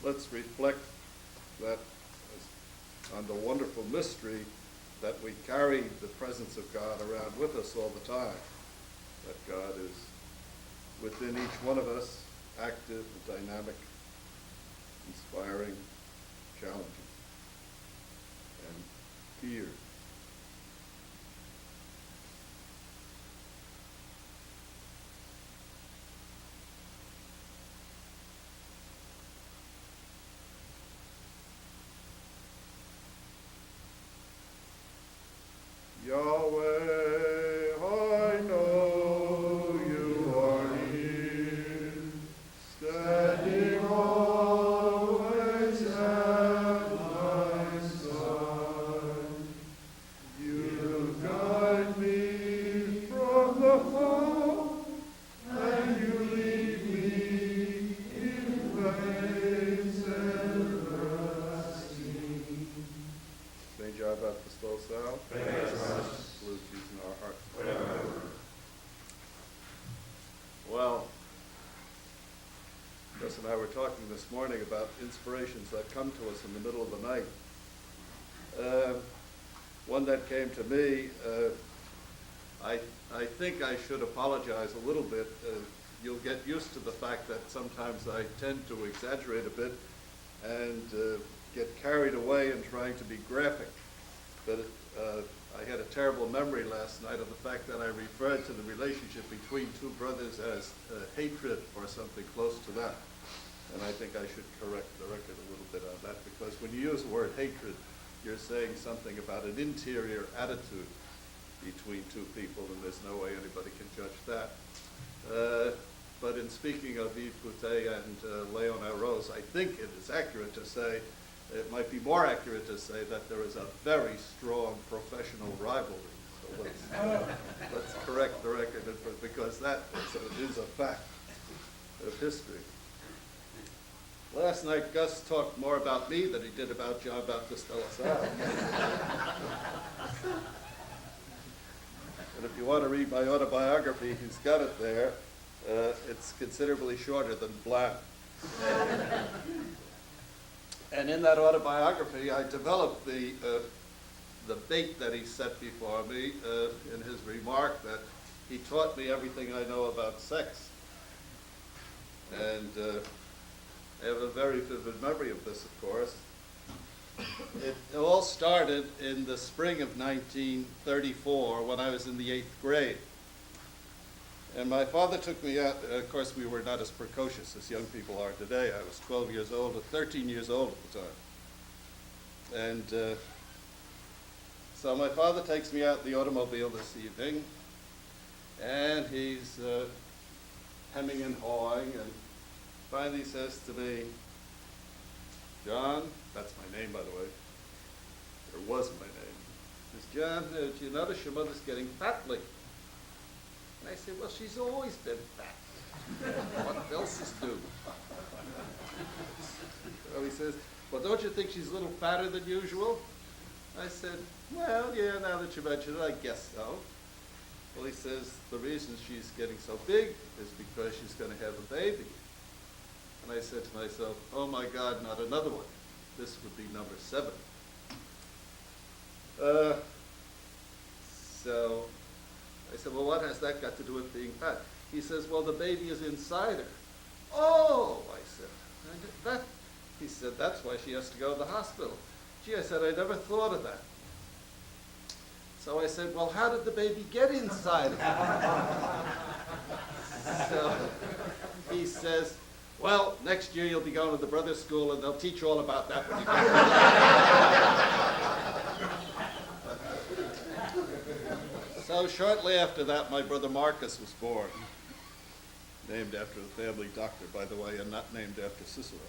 let's reflect that on the wonderful mystery that we carry the presence of God around with us all the time, that God is within each one of us, active, dynamic, inspiring, challenging, and here. Yahweh, I know you are here, standing always at my side. You guide me from the fall, and you lead me in ways everlasting. St. John Baptist Salm. Salute these in our hearts. Well, Gus and I were talking this morning about inspirations that come to us in the middle of the night. One that came to me, I think I should apologize a little bit. You'll get used to the fact that sometimes I tend to exaggerate a bit and get carried away in trying to be graphic. But I had a terrible memory last night of the fact that I referred to the relationship between two brothers as hatred or something close to that. And I think I should correct the record a little bit on that, because when you use the word hatred, you're saying something about an interior attitude between two people, and there's no way anybody can judge that. But in speaking of Yves Boutet and Léon Arose, I think it is accurate to say, it might be more accurate to say that there is a very strong professional rivalry. So let's correct the record, because that is a fact of history. Last night, Gus talked more about me than he did about John Baptist Lasallian. And if you want to read my autobiography, he's got it there. It's considerably shorter than Blanc. And in that autobiography, I developed the bait that he set before me in his remark that he taught me everything I know about sex. And I have a very vivid memory of this, of course. It all started in the spring of 1934 when I was in the 8th grade. And my father took me out. Of course, we were not as precocious as young people are today. I was 12 years old, or 13 years old at the time. And so my father takes me out in the automobile this evening, and he's hemming and hawing, and finally says to me, John, that's my name, by the way, or was my name. He says, John, do you notice your mother's getting fat lately? And I said, well, she's always been fat. What else is new? So he says, well, don't you think she's a little fatter than usual? I said, well, yeah, now that you mention it, I guess so. Well, he says, the reason she's getting so big is because she's going to have a baby. And I said to myself, oh my God, not another one. This would be number 7. So I said, well, what has that got to do with being fat? He says, well, the baby is inside her. Oh, I said, he said, that's why she has to go to the hospital. Gee, I said, I never thought of that. So I said, well, how did the baby get inside her? So he says, well, next year you'll be going to the brothers' school and they'll teach you all about that when you get So shortly after that, my brother Marcus was born, named after the family doctor, by the way, and not named after Cicero.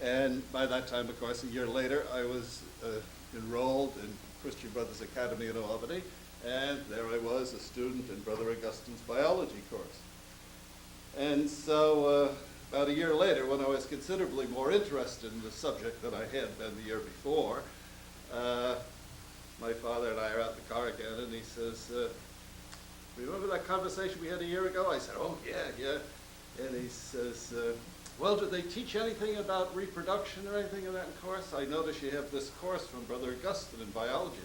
And by that time, of course, a year later, I was enrolled in Christian Brothers Academy in Albany, and there I was, a student in Brother Augustine's biology course. And so about a year later, when I was considerably more interested in the subject than I had been the year before, my father and I are out in the car again, and he says, remember that conversation we had a year ago? I said, oh, yeah. And he says, well, do they teach anything about reproduction or anything in that course? I notice you have this course from Brother Augustine in biology.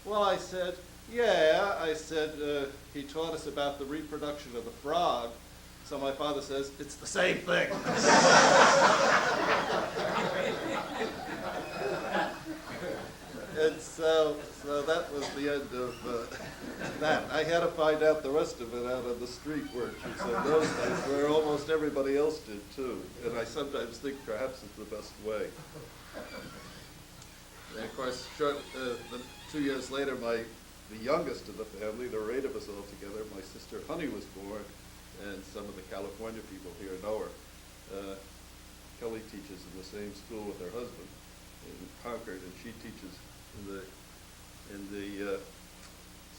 Well, I said, yeah. I said, he taught us about the reproduction of the frog. So my father says, it's the same thing. And so that was the end of that. I had to find out the rest of it out on the street where she said those days, where almost everybody else did too. And I sometimes think perhaps it's the best way. And of course, 2 years later, the youngest of the family, there were 8 of us all together, my sister Honey was born, and some of the California people here know her. Kelly teaches in the same school with her husband in Concord, and she teaches in the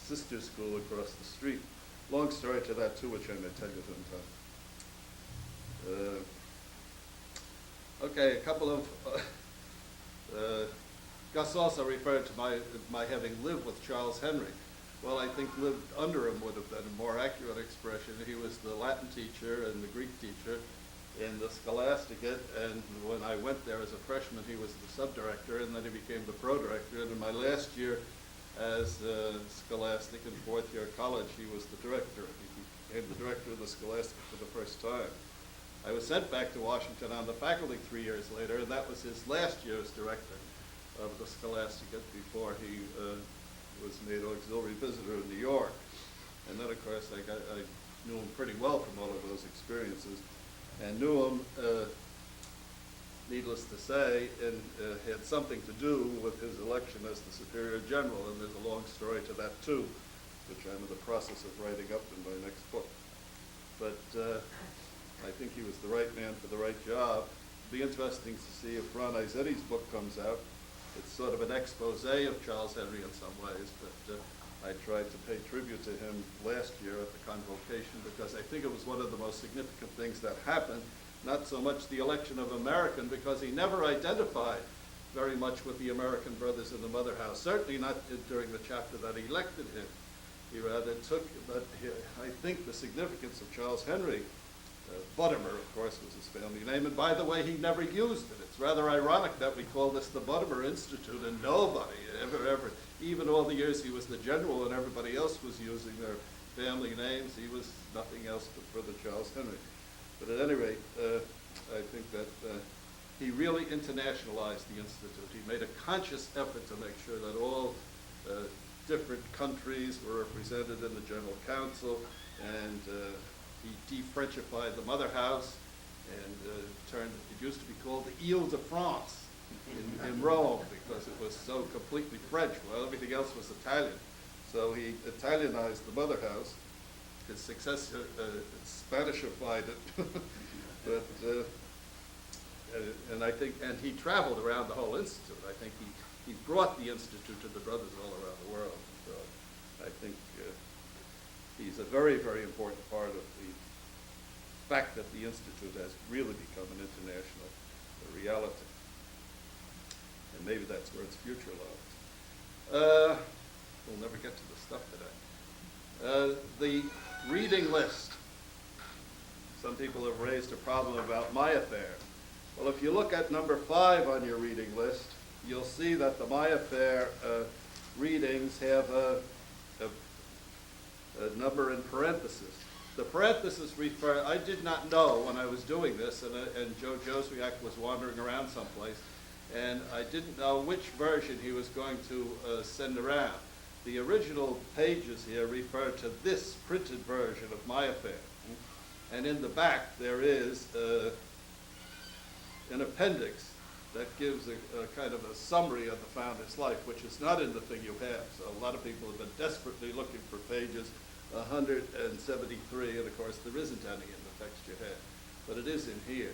sister school across the street. Long story to that too, which I may tell you sometime. Okay, a couple of Gus also referred to my having lived with Charles Henry. Well, I think lived under him would have been a more accurate expression. He was the Latin teacher and the Greek teacher in the Scholasticate, and when I went there as a freshman, he was the sub-director, and then he became the pro-director. And in my last year as Scholastic in 4th year college, he was the director. He became the director of the Scholastic for the first time. I was sent back to Washington on the faculty 3 years later, and that was his last year as director of the Scholasticate before he was made auxiliary visitor in New York. And then, of course, I knew him pretty well from all of those experiences, and knew him, needless to say, and had something to do with his election as the Superior General, and there's a long story to that too, which I'm in the process of writing up in my next book. But I think he was the right man for the right job. It'll be interesting to see if Ron Izzetti's book comes out. It's sort of an expose of Charles Henry in some ways, but I tried to pay tribute to him last year at the convocation because I think it was one of the most significant things that happened, not so much the election of American, because he never identified very much with the American brothers in the Mother House, certainly not during the chapter that elected him. He rather took, but I think the significance of Charles Henry, Buttimer, of course, was his family name, and by the way, he never used it. It's rather ironic that we call this the Buttimer Institute, and nobody ever, even all the years he was the general and everybody else was using their family names, he was nothing else but Brother Charles Henry. But at any rate, I think that he really internationalized the Institute. He made a conscious effort to make sure that all different countries were represented in the General Council, and he de-Frenchified the Mother House, and it used to be called the Ile de France in Rome, because it was so completely French. Well, everything else was Italian. So he Italianized the Mother House. His successor Spanishified it. But, and I think, and he traveled around the whole Institute. I think he brought the Institute to the brothers all around the world. So I think he's a very, very important part of the fact that the Institute has really become an international reality. And maybe that's where its future lies. We'll never get to the stuff today. The reading list. Some people have raised a problem about my affair. Well, if you look at number 5 on your reading list, you'll see that the My Affair readings have a number in parentheses. The parentheses refer, I did not know when I was doing this, and Joe Joswiak was wandering around someplace, and I didn't know which version he was going to send around. The original pages here refer to this printed version of My Affair. And in the back there is an appendix that gives a kind of a summary of the founder's life, which is not in the thing you have. So a lot of people have been desperately looking for pages 173, and of course there isn't any in the text you have, but it is in here.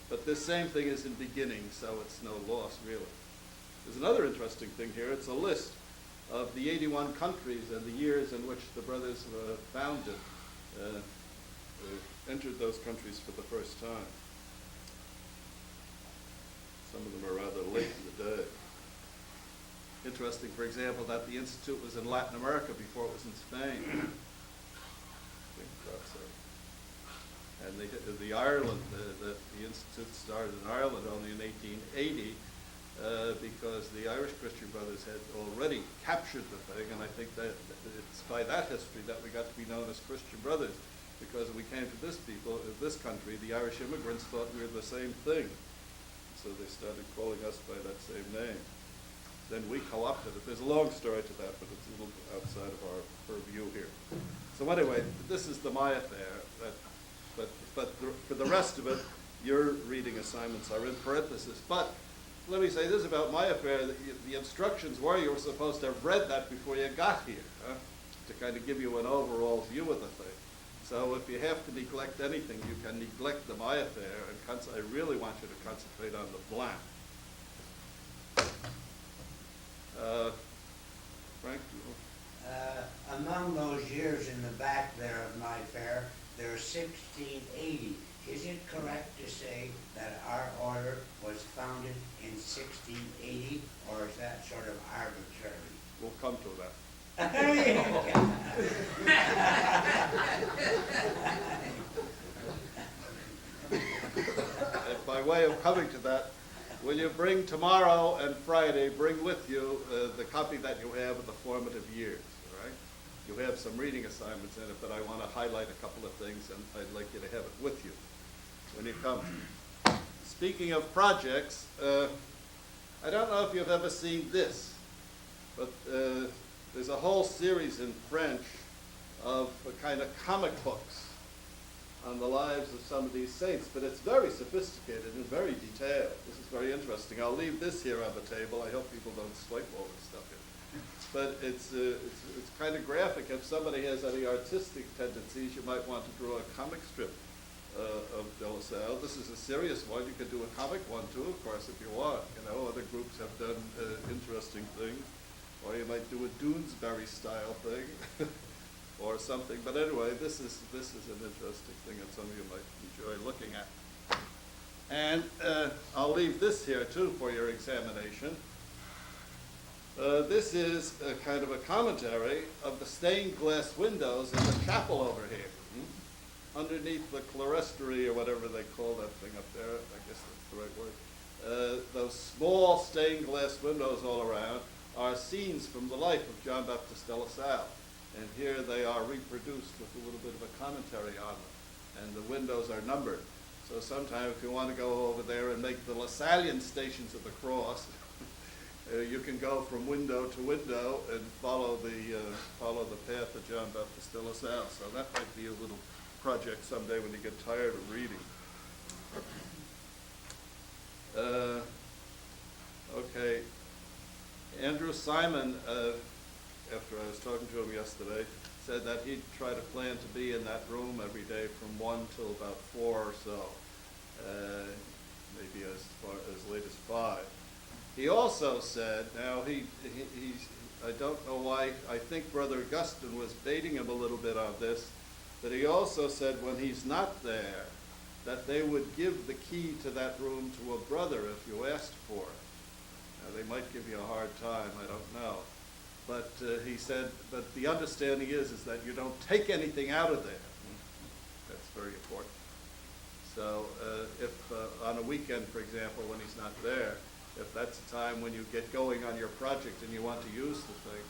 But this same thing is in beginning, so it's no loss really. There's another interesting thing here. It's a list of the 81 countries and the years in which the brothers founded, entered those countries for the first time. Some of them are rather late in the day. Interesting, for example, that the Institute was in Latin America before it was in Spain. And the Ireland, that the Institute started in Ireland only in 1880, because the Irish Christian Brothers had already captured the thing, and I think that it's by that history that we got to be known as Christian Brothers, because when we came to this country, the Irish immigrants thought we were the same thing. So they started calling us by that same name. Then we co-opted it. There's a long story to that, but it's a little outside of our purview here. So anyway, this is the my affair. For the rest of it, your reading assignments are in parentheses. But let me say this about my affair: that the instructions were you were supposed to have read that before you got here, to kind of give you an overall view of the thing. So if you have to neglect anything, you can neglect the my affair, and I really want you to concentrate on the blank. Frank? Among those years in the back there of my fair, there's 1680. Is it correct to say that our order was founded in 1680, or is that sort of arbitrary? We'll come to that. And by way of coming to that, will you bring tomorrow and Friday, bring with you the copy that you have of the formative years, all right? You have some reading assignments in it, but I want to highlight a couple of things, and I'd like you to have it with you when you come. Speaking of projects, I don't know if you've ever seen this, but there's a whole series in French of kind of comic books on the lives of some of these saints, but it's very sophisticated and very detailed. This is very interesting. I'll leave this here on the table. I hope people don't swipe all this stuff in. But it's kind of graphic. If somebody has any artistic tendencies, you might want to draw a comic strip of De La Salle. This is a serious one. You could do a comic one too, of course, if you want. You know, other groups have done interesting things. Or you might do a Doonesbury style thing. Or something, but anyway, this is an interesting thing that some of you might enjoy looking at. And I'll leave this here too for your examination. This is a kind of a commentary of the stained glass windows in the chapel over here. Underneath the clerestory, or whatever they call that thing up there, I guess that's the right word. Those small stained glass windows all around are scenes from the life of John Baptist de La Salle. And here they are reproduced with a little bit of a commentary on them. And the windows are numbered. So sometime if you want to go over there and make the Lasallian stations of the cross, you can go from window to window and follow the path of John Baptist de La Salle. So that might be a little project someday when you get tired of reading. Okay. Andrew Simon, after I was talking to him yesterday, said that he'd try to plan to be in that room every day from 1 till about 4 or so, maybe as late as 5. He also said, now I don't know why, I think Brother Augustine was baiting him a little bit on this, but he also said when he's not there, that they would give the key to that room to a brother if you asked for it. Now, they might give you a hard time, I don't know. But he said, but the understanding is that you don't take anything out of there. That's very important. So if on a weekend, for example, when he's not there, if that's a time when you get going on your project and you want to use the thing,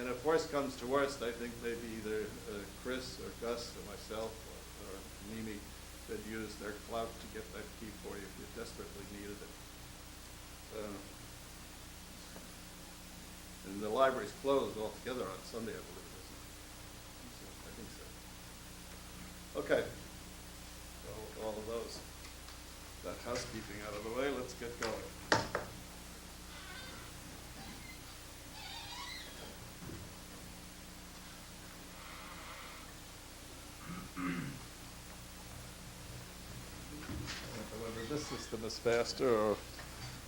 and if worst comes to worst, I think maybe either Chris or Gus or myself or Mimi could use their clout to get that key for you if you desperately needed it. And the library's closed altogether on Sunday, I believe, isn't it? I think so. Okay. So all of those. That housekeeping out of the way, let's get going. Whether this system is faster or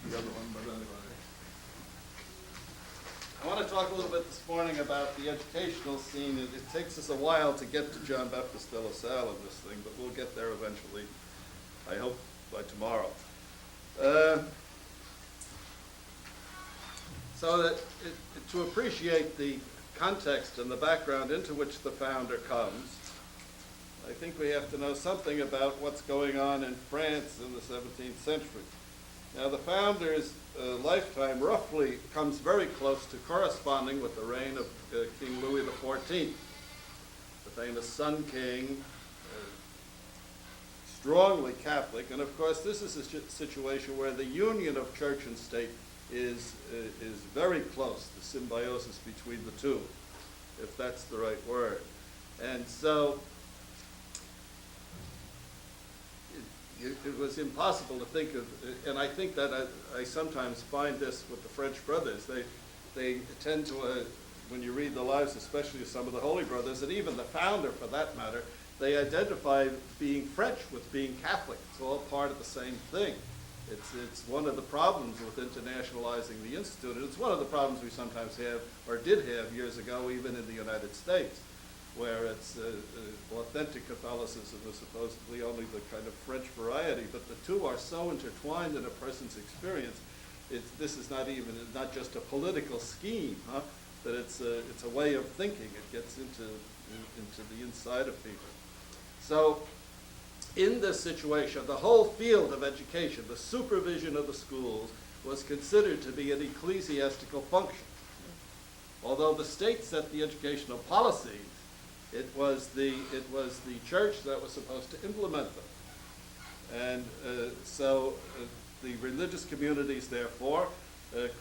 the other one, but anyway. I want to talk a little bit this morning about the educational scene. It takes us a while to get to John Baptist de La Salle in this thing, but we'll get there eventually, I hope by tomorrow. So that to appreciate the context and the background into which the founder comes, I think we have to know something about what's going on in France in the 17th century. Now, the founder's lifetime roughly comes very close to corresponding with the reign of King Louis XIV, the famous Sun King, strongly Catholic, and of course this is a situation where the union of church and state is very close, the symbiosis between the two, if that's the right word. And so it was impossible to think of, and I think that I sometimes find this with the French brothers. They tend to, when you read the lives, especially of some of the Holy Brothers, and even the founder for that matter, they identify being French with being Catholic. It's all part of the same thing. It's one of the problems with internationalizing the Institute, and it's one of the problems we sometimes have, or did have years ago, even in the United States, where it's authentic Catholicism is supposedly only the kind of French variety, but the two are so intertwined in a person's experience. This is not just a political scheme, but it's a way of thinking. It gets into the inside of people. So in this situation, the whole field of education, the supervision of the schools, was considered to be an ecclesiastical function. Although the state set the educational policies, it was the church that was supposed to implement them. And so the religious communities, therefore,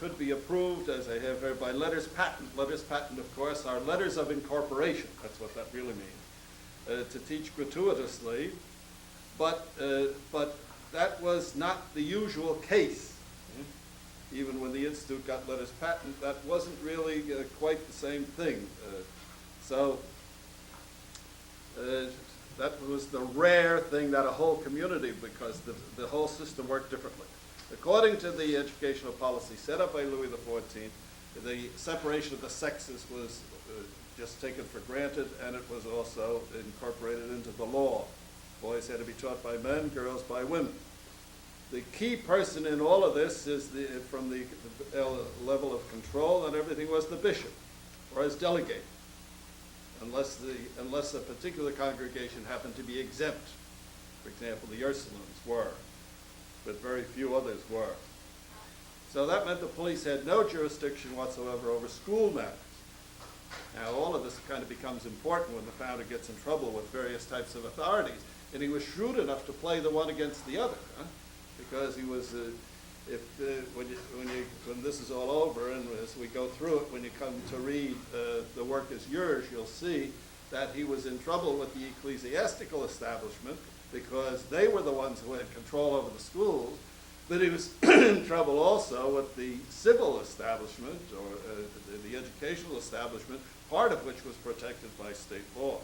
could be approved, as I have here, by letters patent. Letters patent, of course, are letters of incorporation. That's what that really means. To teach gratuitously, but that was not the usual case. Even when the Institute got letters patent, that wasn't really quite the same thing. So that was the rare thing that a whole community, because the whole system worked differently. According to the educational policy set up by Louis XIV, the separation of the sexes was just taken for granted, and it was also incorporated into the law. Boys had to be taught by men, girls by women. The key person in all of this is from the level of control and everything was the bishop, or his delegate, unless a particular congregation happened to be exempt. For example, the Ursulines were, but very few others were. So that meant the police had no jurisdiction whatsoever over school matters. Now, all of this kind of becomes important when the founder gets in trouble with various types of authorities, and he was shrewd enough to play the one against the other, because he was, when this is all over, and as we go through it, when you come to read The Work Is Yours, you'll see that he was in trouble with the ecclesiastical establishment because they were the ones who had control over the schools, but he was in trouble also with the civil establishment, or the educational establishment, part of which was protected by state law.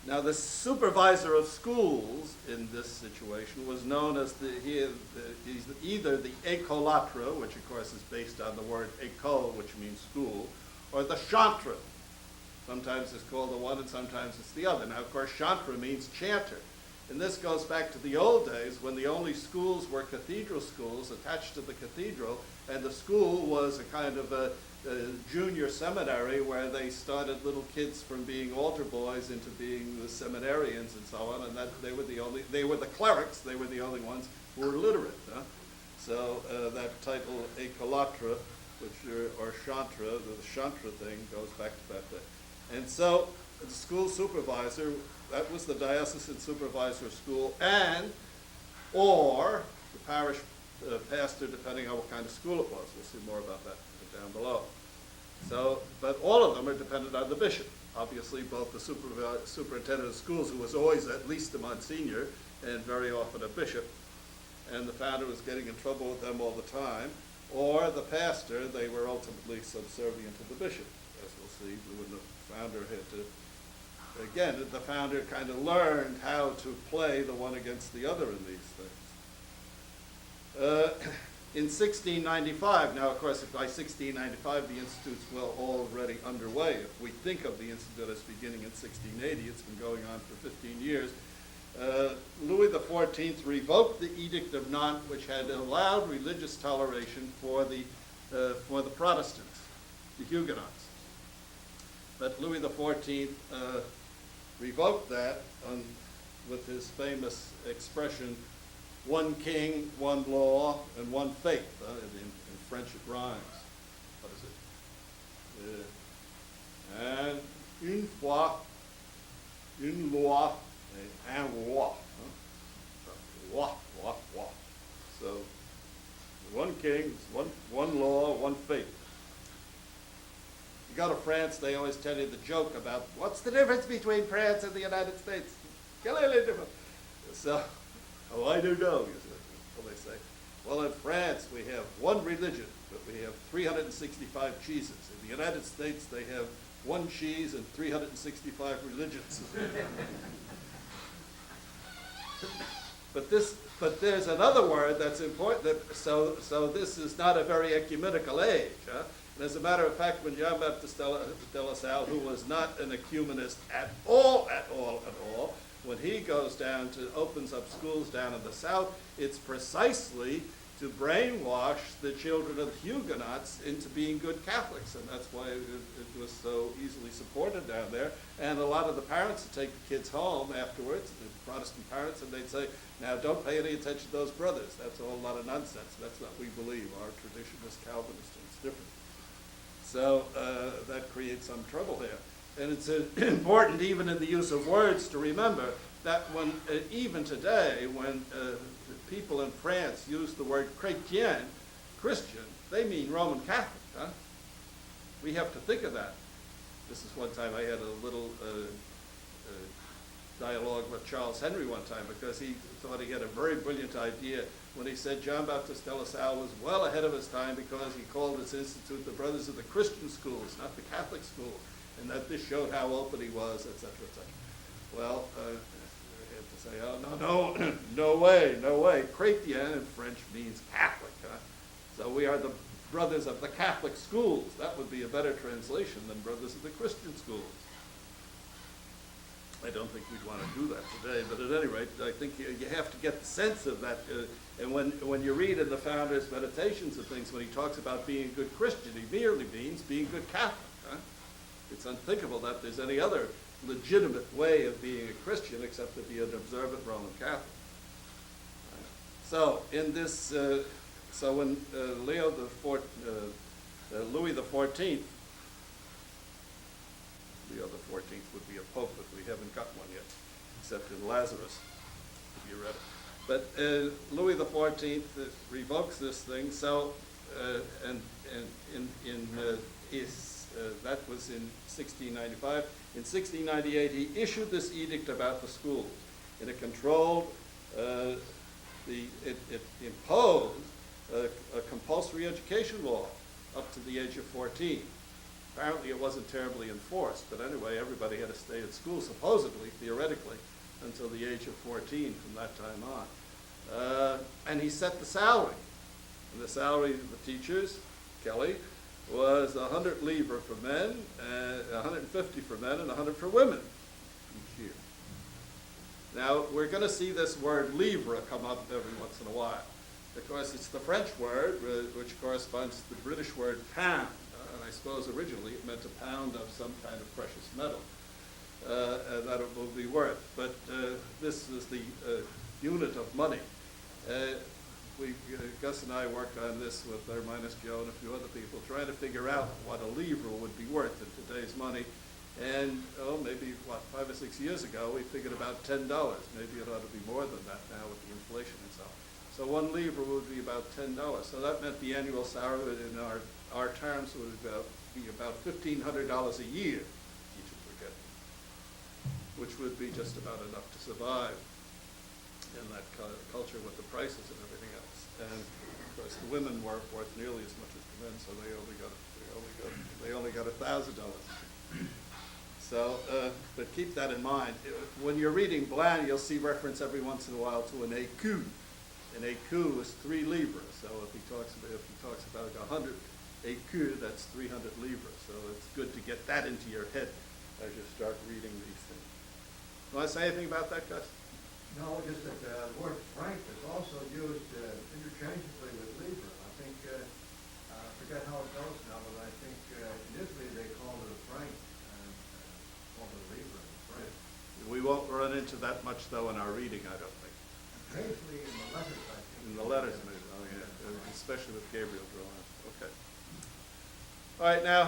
Now, the supervisor of schools in this situation was known as he's either the écolâtre, which of course is based on the word école, which means school, or the chantre. Sometimes it's called the one and sometimes it's the other. Now, of course, chantre means chanter. And this goes back to the old days when the only schools were cathedral schools attached to the cathedral, and the school was a kind of a junior seminary where they started little kids from being altar boys into being the seminarians and so on, and that they were the clerics, they were the only ones who were literate. So that title, écolâtre, or chantre, the chantre thing goes back to that day. And so the school supervisor, that was the diocesan supervisor of school, or the parish pastor, depending on what kind of school it was. We'll see more about that down below. So, but all of them are dependent on the bishop. Obviously, both the superintendent of schools, who was always at least a monsignor, and very often a bishop, and the founder was getting in trouble with them all the time, or the pastor, they were ultimately subservient to the bishop. As we'll see, when the founder had to, again, the founder kind of learned how to play the one against the other in these things. In 1695, now of course by 1695 the Institute's well already underway. If we think of the Institute as beginning in 1680, it's been going on for 15 years. Louis XIV revoked the Edict of Nantes, which had allowed religious toleration for the Protestants, the Huguenots. But Louis XIV revoked that with his famous expression, one king, one law, and one faith. In French it rhymes. What is it? And une foi, une loi, et un roi. Roi. So, one king, one law, one faith. You go to France, they always tell you the joke about what's the difference between France and the United States? Clearly different. So, I do know, you see. Well, they say, well, in France we have one religion, but we have 365 cheeses. In the United States they have one cheese and 365 religions. But there's another word that's important. So this is not a very ecumenical age. Huh? And as a matter of fact, when John Baptist de La Salle, who was not an ecumenist at all, when he goes down to opens up schools down in the South, it's precisely to brainwash the children of Huguenots into being good Catholics, and that's why it was so easily supported down there. And a lot of the parents would take the kids home afterwards, the Protestant parents, and they'd say, now don't pay any attention to those brothers. That's all a lot of nonsense. That's not what we believe. Our tradition is Calvinist, and it's different. So that creates some trouble there. And it's important, even in the use of words, to remember that when, even today, when people in France use the word chrétien, Christian, they mean Roman Catholic. Huh? We have to think of that. This is one time I had a little dialogue with Charles Henry one time, because he thought he had a very brilliant idea when he said John Baptist de La Salle was well ahead of his time because he called his institute the Brothers of the Christian Schools, not the Catholic schools, and that this showed how open he was, etc., etc. Well, I had to say, oh, no way. Chrétien in French means Catholic. Huh? So we are the brothers of the Catholic schools. That would be a better translation than brothers of the Christian schools. I don't think we'd want to do that today, but at any rate, I think you have to get the sense of that. And when you read in the Founder's Meditations and things, when he talks about being a good Christian, he merely means being a good Catholic. Huh? It's unthinkable that there's any other legitimate way of being a Christian except to be an observant Roman Catholic. So in this, so when Louis XIV, Leo the 14th would be a pope, but we haven't got one yet, except in Lazarus, if you read it. But Louis XIV revokes this thing. So, that was in 1695. In 1698, he issued this edict about the schools, and it controlled it imposed a compulsory education law up to the age of 14. Apparently it wasn't terribly enforced, but anyway, everybody had to stay at school, supposedly, theoretically, until the age of 14 from that time on. And he set the salary. And the salary of the teachers, Kelly, was 100 livres for men, 150 for men, and 100 for women each year. Now, we're going to see this word livre come up every once in a while, because it's the French word, which corresponds to the British word pound. I suppose originally it meant a pound of some kind of precious metal that it will be worth. But this is the unit of money. Gus and I worked on this with Minus Joe and a few other people, trying to figure out what a livre would be worth in today's money. And, maybe, 5 or 6 years ago, we figured about $10. Maybe it ought to be more than that now with the inflation and so on. So 1 livre would be about $10. So that meant the annual salary in our terms would be about $1,500 a year teachers were getting, which would be just about enough to survive in that culture with the prices and everything else. And of course, the women weren't worth nearly as much as the men, so they only got $1,000. So, but keep that in mind. When you're reading Bland, you'll see reference every once in a while to an écu. An écu is 3 livres. So if he talks about 100 écu, that's 300 livres. So it's good to get that into your head as you start reading these things. Want to say anything about that, Gus? No, just that the word franc is also used interchangeably with livre. I think, I forget how it goes now, but I think in Italy they called it a franc, and called a Libra in French. We won't run into that much, though, in our reading, I don't think. Occasionally in the letters, I think. In the letters, maybe, oh, yeah, especially with Gabriel drawn. Okay. All right, now,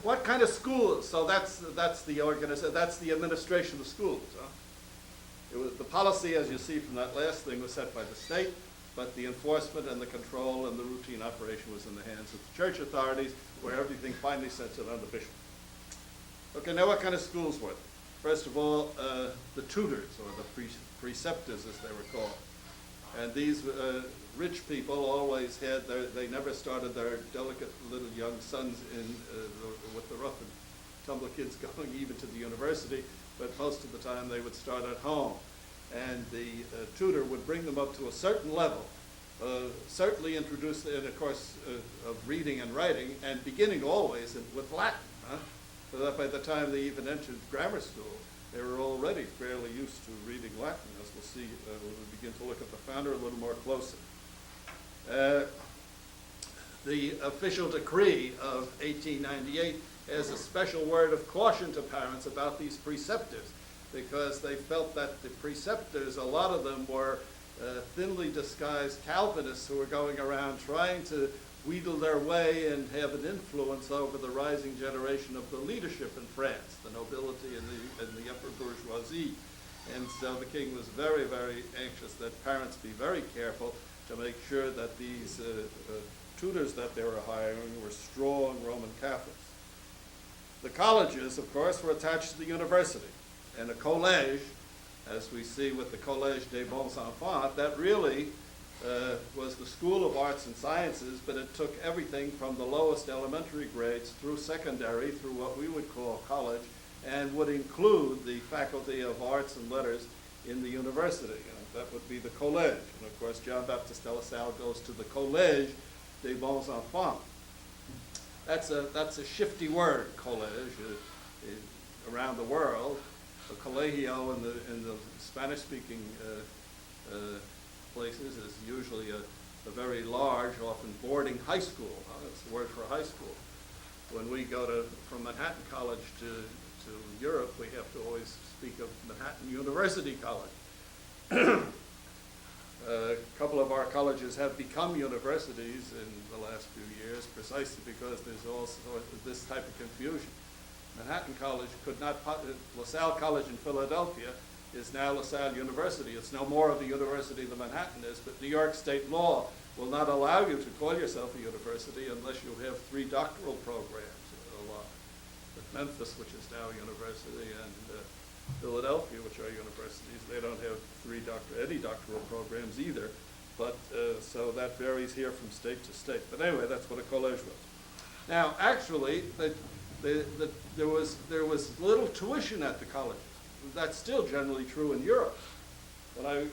what kind of schools? So that's the administration of schools, huh? The policy, as you see from that last thing, was set by the state, but the enforcement and the control and the routine operation was in the hands of the church authorities, where everything finally centered on the bishop. Okay, now what kind of schools were there? First of all, the tutors, or the preceptors, as they were called. And these rich people always had they never started their delicate little young sons with the rough and tumble kids going even to the university, but most of the time they would start at home. And the tutor would bring them up to a certain level, certainly introduce in a course of reading and writing, and beginning always with Latin, huh? So that by the time they even entered grammar school, they were already fairly used to reading Latin, as we'll see when we begin to look at the founder a little more closely. The official decree of 1898 has a special word of caution to parents about these preceptors, because they felt that the preceptors, a lot of them were thinly disguised Calvinists who were going around trying to wheedle their way and have an influence over the rising generation of the leadership in France, the nobility and the upper bourgeoisie. And so the king was very, very anxious that parents be very careful to make sure that these tutors that they were hiring were strong Roman Catholics. The colleges, of course, were attached to the university. And a collège, as we see with the Collège des Bons Enfants, that really was the School of Arts and Sciences, but it took everything from the lowest elementary grades through secondary, through what we would call college, and would include the Faculty of Arts and Letters in the university. And that would be the collège. And of course, John Baptiste de Lasalle goes to the Collège des Bons Enfants. That's a shifty word, collège, around the world. A colegio in the Spanish-speaking places is usually a very large, often boarding high school. That's the word for high school. When we go from Manhattan College to Europe, we have to always speak of Manhattan University College. A couple of our colleges have become universities in the last few years precisely because there's also this type of confusion. Manhattan College could not, LaSalle College in Philadelphia is now LaSalle University. It's no more of a university than Manhattan is, but New York state law will not allow you to call yourself a university unless you have 3 doctoral programs. But Memphis, which is now a university, and Philadelphia, which are universities, they don't have any doctoral programs either. But so that varies here from state to state. But anyway, that's what a college was. Now, actually, there was little tuition at the colleges. That's still generally true in Europe. When I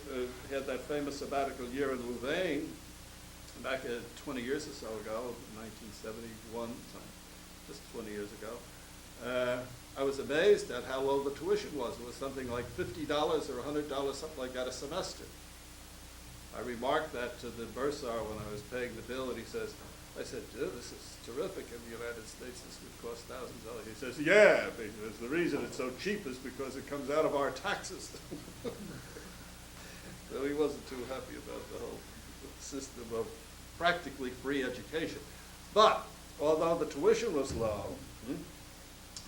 had that famous sabbatical year in Louvain, back 20 years or so ago, 1971, just 20 years ago, I was amazed at how low the tuition was. It was something like $50 or $100, something like that, a semester. I remarked that to the bursar when I was paying the bill, and I said, dude, this is terrific. In the United States, this would cost thousands of dollars. He says, yeah, because the reason it's so cheap is because it comes out of our taxes. So he wasn't too happy about the whole system of practically free education. But although the tuition was low,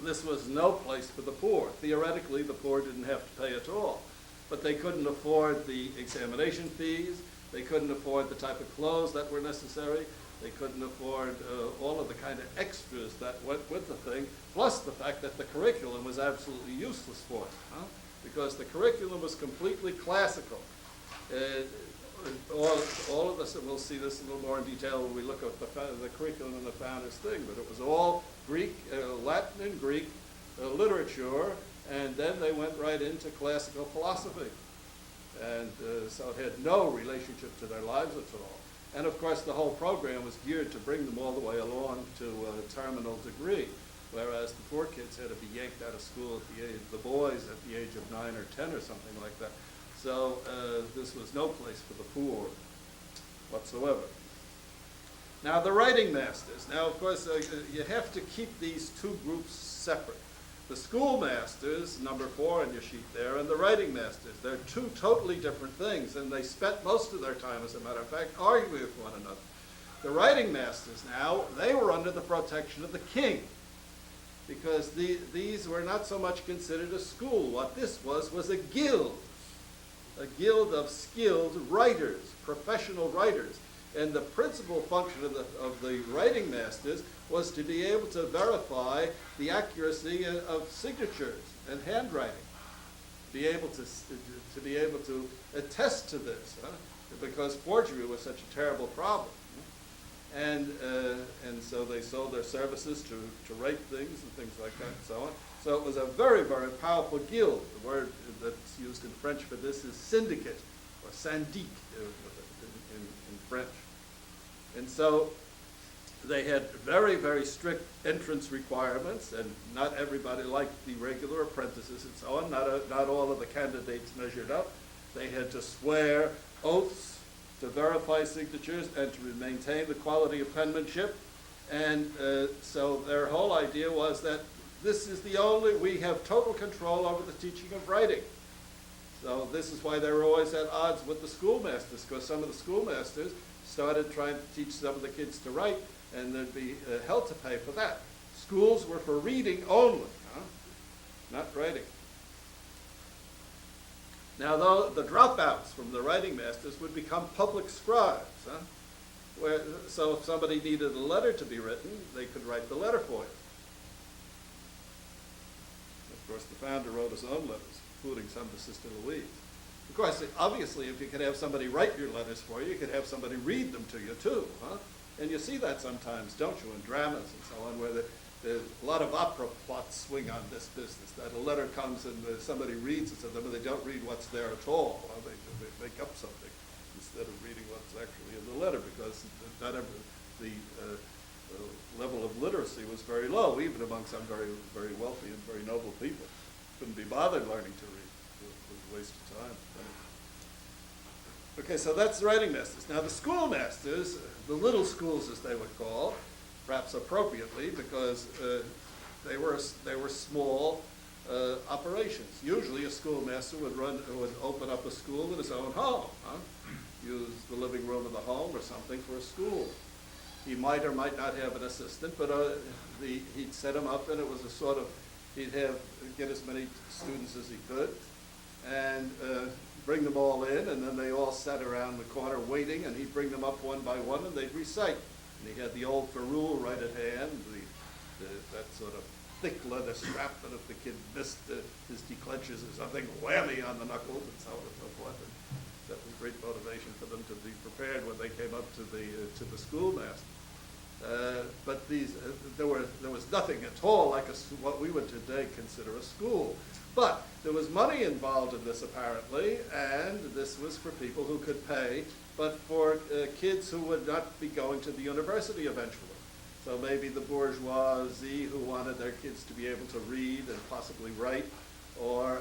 this was no place for the poor. Theoretically, the poor didn't have to pay at all. But they couldn't afford the examination fees. They couldn't afford the type of clothes that were necessary. They couldn't afford all of the kind of extras that went with the thing, plus the fact that the curriculum was absolutely useless for them, because the curriculum was completely classical. All of this, and we'll see this a little more in detail when we look at the curriculum in the founder's thing, but it was all Greek, Latin and Greek literature, and then they went right into classical philosophy. And so it had no relationship to their lives at all. And of course, the whole program was geared to bring them all the way along to a terminal degree, whereas the poor kids had to be yanked out of school at the age, the boys at the age of 9 or 10 or something like that. So this was no place for the poor whatsoever. Now the writing masters. Now, of course, you have to keep these two groups separate. The schoolmasters, number 4 on your sheet there, and the writing masters. They're two totally different things, and they spent most of their time, as a matter of fact, arguing with one another. The writing masters now, they were under the protection of the king, because these were not so much considered a school. What this was a guild of skilled writers, professional writers. And the principal function of the writing masters was to be able to verify the accuracy of signatures and handwriting, be able to attest to this, because forgery was such a terrible problem. And so they sold their services to write things and things like that and so on. So it was a very, very powerful guild. The word that's used in French for this is syndicate, or syndic in French. And so they had very, very strict entrance requirements, and not everybody liked the regular apprentices and so on. Not all of the candidates measured up. They had to swear oaths to verify signatures and to maintain the quality of penmanship. And so their whole idea was that we have total control over the teaching of writing. So this is why they were always at odds with the schoolmasters, because some of the schoolmasters started trying to teach some of the kids to write, and there'd be hell to pay for that. Schools were for reading only, not writing. Now, though, the dropouts from the writing masters would become public scribes. So if somebody needed a letter to be written, they could write the letter for you. Of course, the founder wrote his own letters, including some to Sister Louise. Of course, obviously, if you could have somebody write your letters for you, you could have somebody read them to you, too. And you see that sometimes, don't you, in dramas and so on, where there's a lot of opera plots swing on this business, that a letter comes and somebody reads it to them, and they don't read what's there at all. They make up something instead of reading what's actually in the letter, because not every, the level of literacy was very low, even among some very, very wealthy and very noble people. Couldn't be bothered learning to read. It was a waste of time. Okay, so that's the writing masters. Now the schoolmasters, the little schools as they would call, perhaps appropriately, because they were small operations. Usually a schoolmaster would open up a school in his own home, use the living room of the home or something for a school. He might or might not have an assistant, but he'd set him up, and it was a sort of, he'd get as many students as he could, and bring them all in, and then they all sat around the corner waiting, and he'd bring them up one by one, and they'd recite. And he had the old ferrule right at hand, that sort of thick leather strap, and if the kid missed his declensions or something, whammy on the knuckles, and so on and so forth. And that was great motivation for them to be prepared when they came up to the schoolmaster. But there was nothing at all like what we would today consider a school. But there was money involved in this apparently, and this was for people who could pay, but for kids who would not be going to the university eventually. So maybe the bourgeoisie who wanted their kids to be able to read and possibly write, or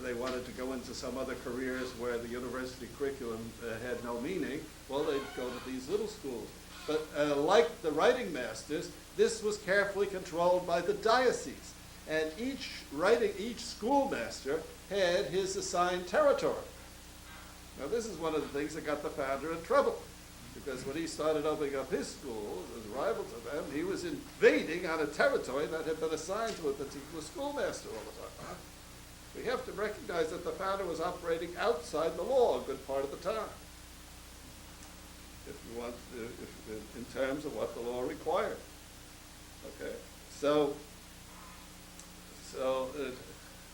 they wanted to go into some other careers where the university curriculum had no meaning. Well, they'd go to these little schools. But like the writing masters, this was carefully controlled by the diocese. And each schoolmaster had his assigned territory. Now this is one of the things that got the founder in trouble, because when he started opening up his school, as rival to them, he was invading on a territory that had been assigned to a particular schoolmaster all the time. We have to recognize that the founder was operating outside the law a good part of the time, in terms of what the law required. Okay, so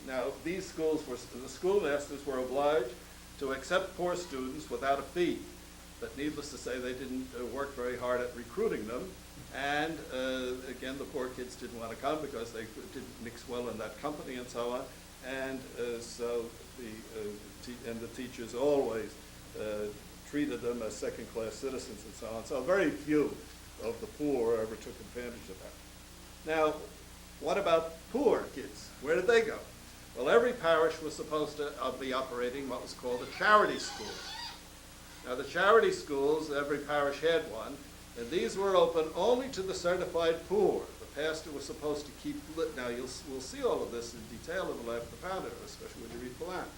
now these schools the schoolmasters were obliged to accept poor students without a fee. But needless to say, they didn't work very hard at recruiting them. And again, the poor kids didn't want to come because they didn't mix well in that company and so on. And so the teachers always treated them as second-class citizens and so on. So very few of the poor ever took advantage of that. Now, what about poor kids? Where did they go? Well, every parish was supposed to be operating what was called a charity school. Now, the charity schools, every parish had one, and these were open only to the certified poor, the pastor was supposed to keep lit. Now we'll see all of this in detail in the Life of the Founder, especially when you read the land.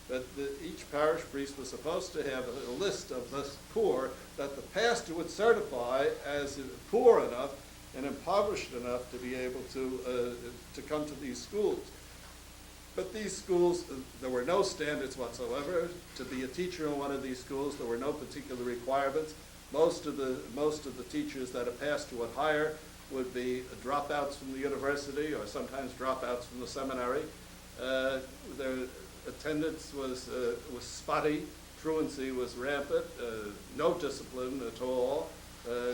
But each parish priest was supposed to have a list of the poor that the pastor would certify as poor enough and impoverished enough to be able to come to these schools. But these schools, there were no standards whatsoever. To be a teacher in one of these schools, there were no particular requirements. Most of the teachers that a pastor would hire would be dropouts from the university or sometimes dropouts from the seminary. Their attendance was spotty. Truancy was rampant. No discipline at all.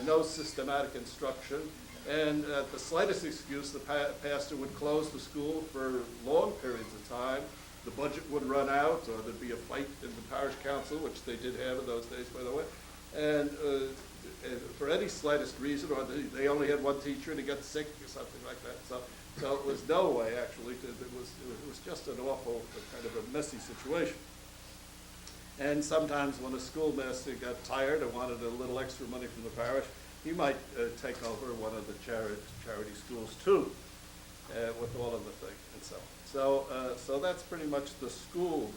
No systematic instruction. And at the slightest excuse, the pastor would close the school for long periods of time. The budget would run out, or there'd be a fight in the parish council, which they did have in those days, by the way. And for any slightest reason, or they only had one teacher and he got sick or something like that. So it was no way, actually. It was just an awful, kind of a messy situation. And sometimes when a schoolmaster got tired and wanted a little extra money from the parish, he might take over one of the charity schools too, with all of the thing and so on. So that's pretty much the school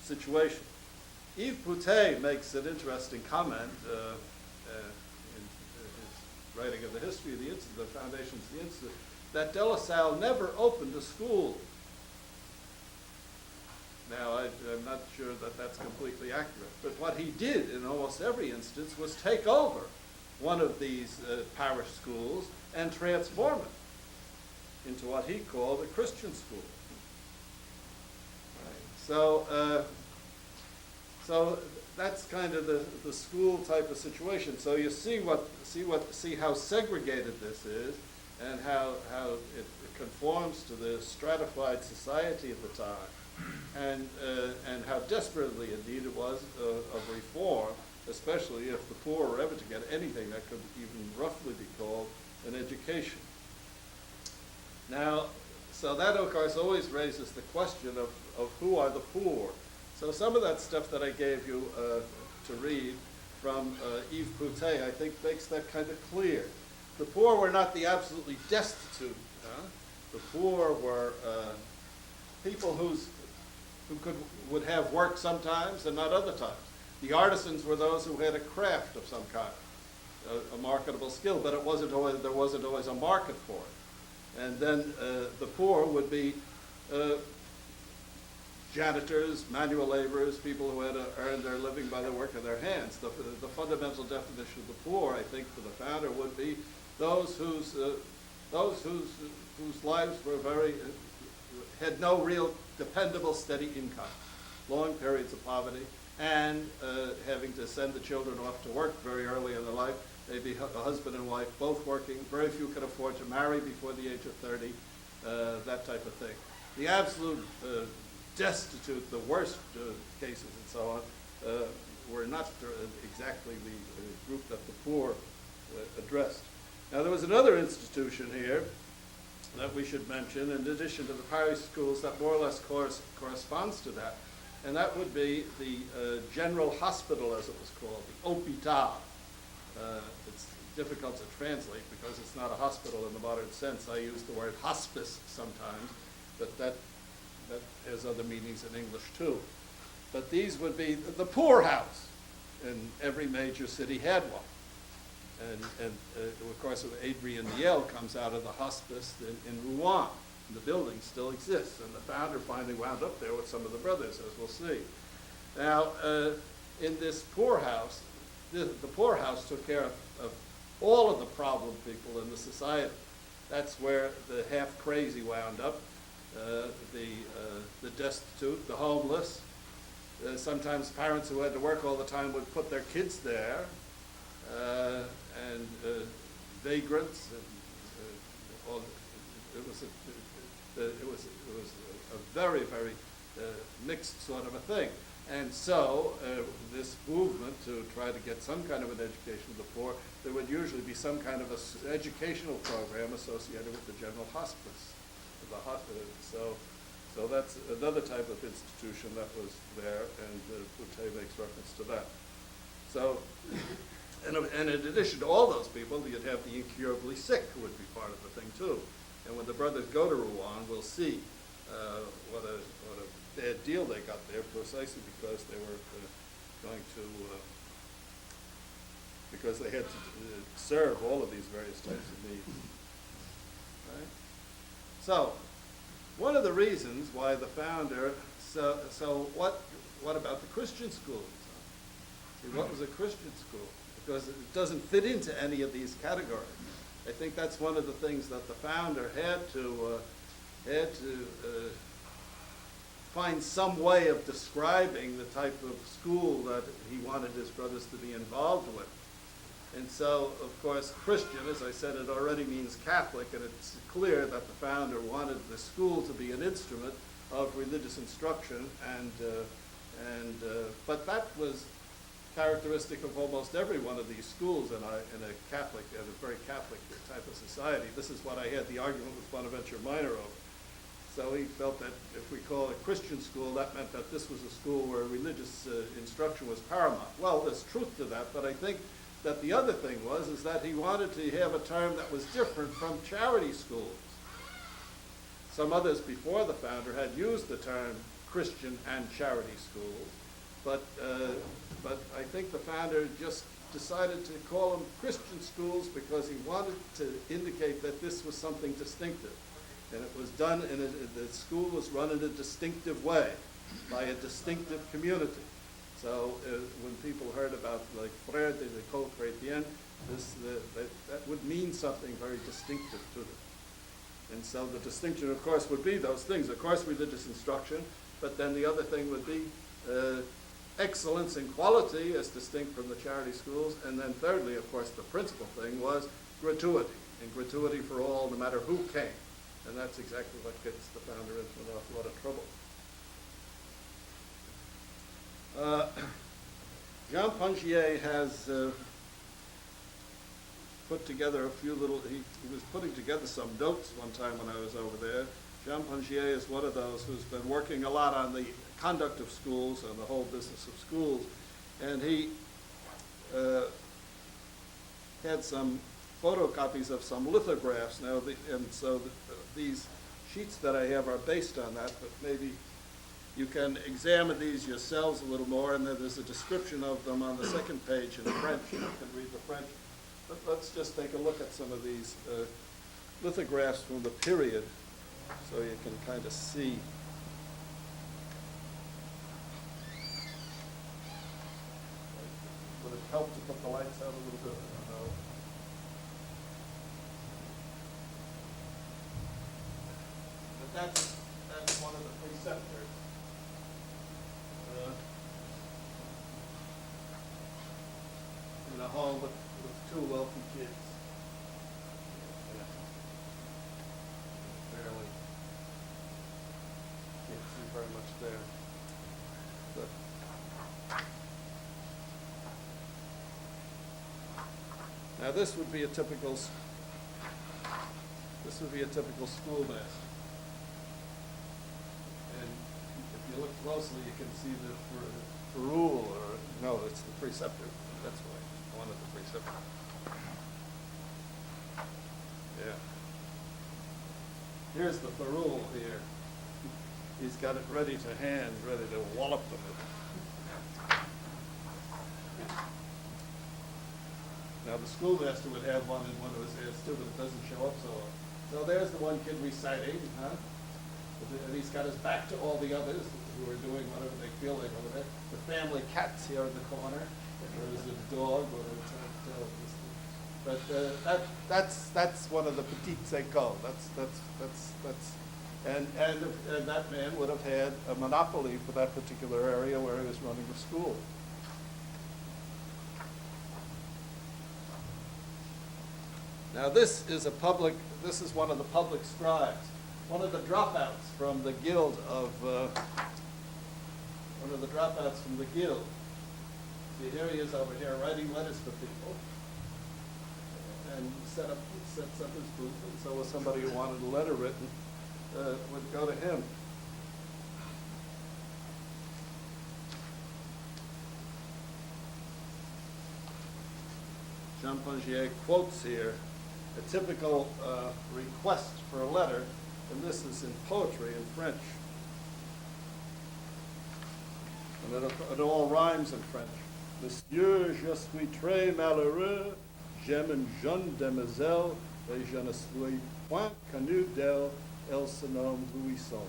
situation. Yves Boutet makes an interesting comment in his writing of the history of the Institute, the foundations of the Institute, that De La Salle never opened a school. Now, I'm not sure that that's completely accurate, but what he did in almost every instance was take over one of these parish schools and transform it into what he called a Christian school. Right. So that's kind of the school type of situation. So you see how segregated this is, and how it conforms to the stratified society at the time, and how desperately indeed it was of reform, especially if the poor were ever to get anything that could even roughly be called an education. Now, so that of course always raises the question of who are the poor. So some of that stuff that I gave you to read from Yves Boutet, I think makes that kind of clear. The poor were not the absolutely destitute. The poor were people who would have work sometimes and not other times. The artisans were those who had a craft of some kind, a marketable skill, but there wasn't always a market for it. And then the poor would be janitors, manual laborers, people who had to earn their living by the work of their hands. The fundamental definition of the poor, I think, for the founder would be those whose lives were had no real dependable, steady income, long periods of poverty, and having to send the children off to work very early in their life, maybe a husband and wife both working. Very few could afford to marry before the age of 30, that type of thing. The absolute destitute, the worst cases and so on, were not exactly the group that the poor addressed. Now there was another institution here that we should mention, in addition to the parish schools, that more or less corresponds to that, and that would be the General Hospital, as it was called, the hôpital. It's difficult to translate because it's not a hospital in the modern sense. I use the word hospice sometimes, but that has other meanings in English too. But these would be the poorhouse, and every major city had one. And of course, Adrien Niel comes out of the hospice in Rouen. The building still exists, and the founder finally wound up there with some of the brothers, as we'll see. Now, in this poorhouse, the poorhouse took care of all of the problem people in the society. That's where the half-crazy wound up, the destitute, the homeless. Sometimes parents who had to work all the time would put their kids there, and vagrants. It was a very, very mixed sort of a thing. And so this movement to try to get some kind of an education of the poor, there would usually be some kind of an educational program associated with the general hospice. So that's another type of institution that was there, and Boutet makes reference to that. So And in addition to all those people, you'd have the incurably sick who would be part of the thing too. And when the brothers go to Rouen, we'll see what a bad deal they got there, precisely because they were going to, because they had to serve all of these various types of needs. Right? So, one of the reasons why the founder, so what about the Christian schools? See, what was a Christian school? Because it doesn't fit into any of these categories. I think that's one of the things that the founder had to find some way of describing the type of school that he wanted his brothers to be involved with. And so, of course, Christian, as I said, it already means Catholic, and it's clear that the founder wanted the school to be an instrument of religious instruction, but that was characteristic of almost every one of these schools in a Catholic, in a very Catholic type of society. This is what I had the argument with Bonaventure Minor over. So he felt that if we call it Christian school, that meant that this was a school where religious instruction was paramount. Well, there's truth to that, but I think that the other thing is that he wanted to have a term that was different from charity schools. Some others before the founder had used the term Christian and charity schools, but I think the founder just decided to call them Christian schools because he wanted to indicate that this was something distinctive. And it was done the school was run in a distinctive way by a distinctive community. So when people heard about like Frère de l'École Chrétienne, that would mean something very distinctive to them. And so the distinction, of course, would be those things. Of course, religious instruction, but then the other thing would be excellence in quality as distinct from the charity schools. And then thirdly, of course, the principal thing was gratuity, and gratuity for all, no matter who came. And that's exactly what gets the founder into an awful lot of trouble. Jean Pongier has put together a few little, he was putting together some notes one time when I was over there. Jean Pongier is one of those who's been working a lot on the conduct of schools and the whole business of schools. And he had some photocopies of some lithographs now, these sheets that I have are based on that, but maybe you can examine these yourselves a little more, and then there's a description of them on the second page in French, and you can read the French. But let's just take a look at some of these lithographs from the period, so you can kind of see. Would it help to put the lights out a little bit? I don't know. But that's one of the preceptors. In a home with two wealthy kids. Yeah. Barely. Can't see very much there. But now this would be a typical schoolmaster. And if you look closely, you can see the ferule, or no, it's the preceptor. That's why. One of the preceptors. Yeah. Here's the ferule here. He's got it ready to hand, ready to wallop them. Now the schoolmaster would have one in one of his hands too, but it doesn't show up so often. So there's the one kid reciting, huh? And he's got his back to all the others who are doing whatever they feel like over there. The family cat's here in the corner. There is a dog or a tail. But that's one of the petites écoles. And that man would have had a monopoly for that particular area where he was running the school. Now this is one of the public scribes, one of the dropouts from the guild See, here he is over here writing letters to people, and sets up his booth, and so if somebody who wanted a letter written would go to him. Champagnier quotes here a typical request for a letter, and this is in poetry in French. And it all rhymes in French. Monsieur, je suis très malheureux, j'aime une jeune demoiselle, et je ne suis point connu d'elle, elle se nomme Louison.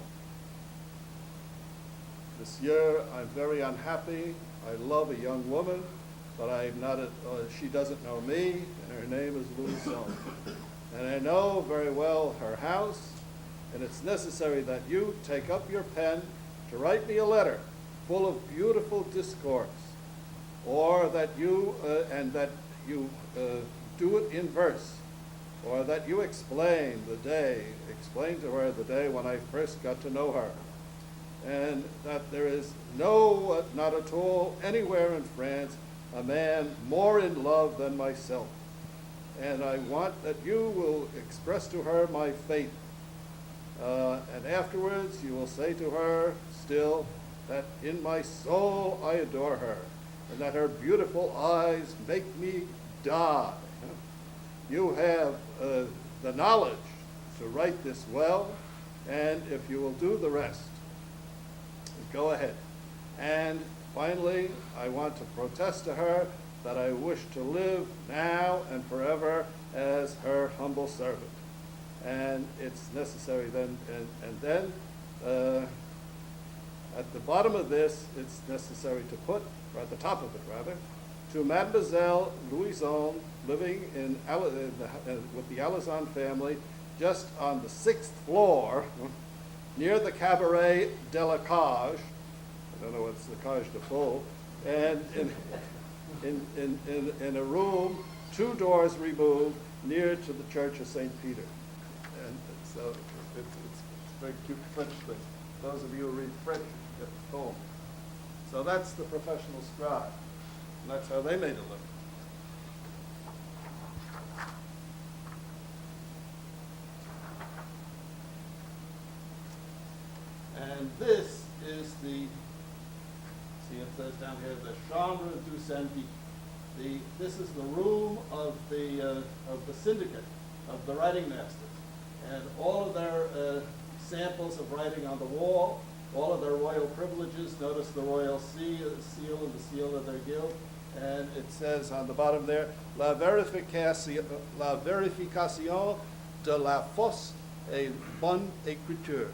Monsieur, I'm very unhappy. I love a young woman, but I'm not she doesn't know me, and her name is Louison. And I know very well her house, and it's necessary that you take up your pen to write me a letter full of beautiful discourse, or that you do it in verse, or that you explain to her the day when I first got to know her, and that there is not at all anywhere in France a man more in love than myself. And I want that you will express to her my faith. And afterwards you will say to her still that in my soul I adore her, and that her beautiful eyes make me die. You have the knowledge to write this well, and if you will do the rest, go ahead. And finally, I want to protest to her that I wish to live now and forever as her humble servant. And it's necessary then, and then at the bottom of this, it's necessary to put, or at the top of it rather, to Mademoiselle Louison, living with the Alazan family, just on the 6th floor, near the Cabaret de la Cage. I don't know what's the Cage de Faux, and in a room 2 doors removed near to the Church of St. Peter. And so it's a very cute French thing. Those of you who read French get the poem. So that's the professional scribe, and that's how they made a living. And this is see it says down here, the chambre du syndic. This is the room of the syndicate, of the writing masters. And all of their samples of writing on the wall, all of their royal privileges. Notice the royal seal and the seal of their guild. And it says on the bottom there, la vérification de la fausse et bonne écriture.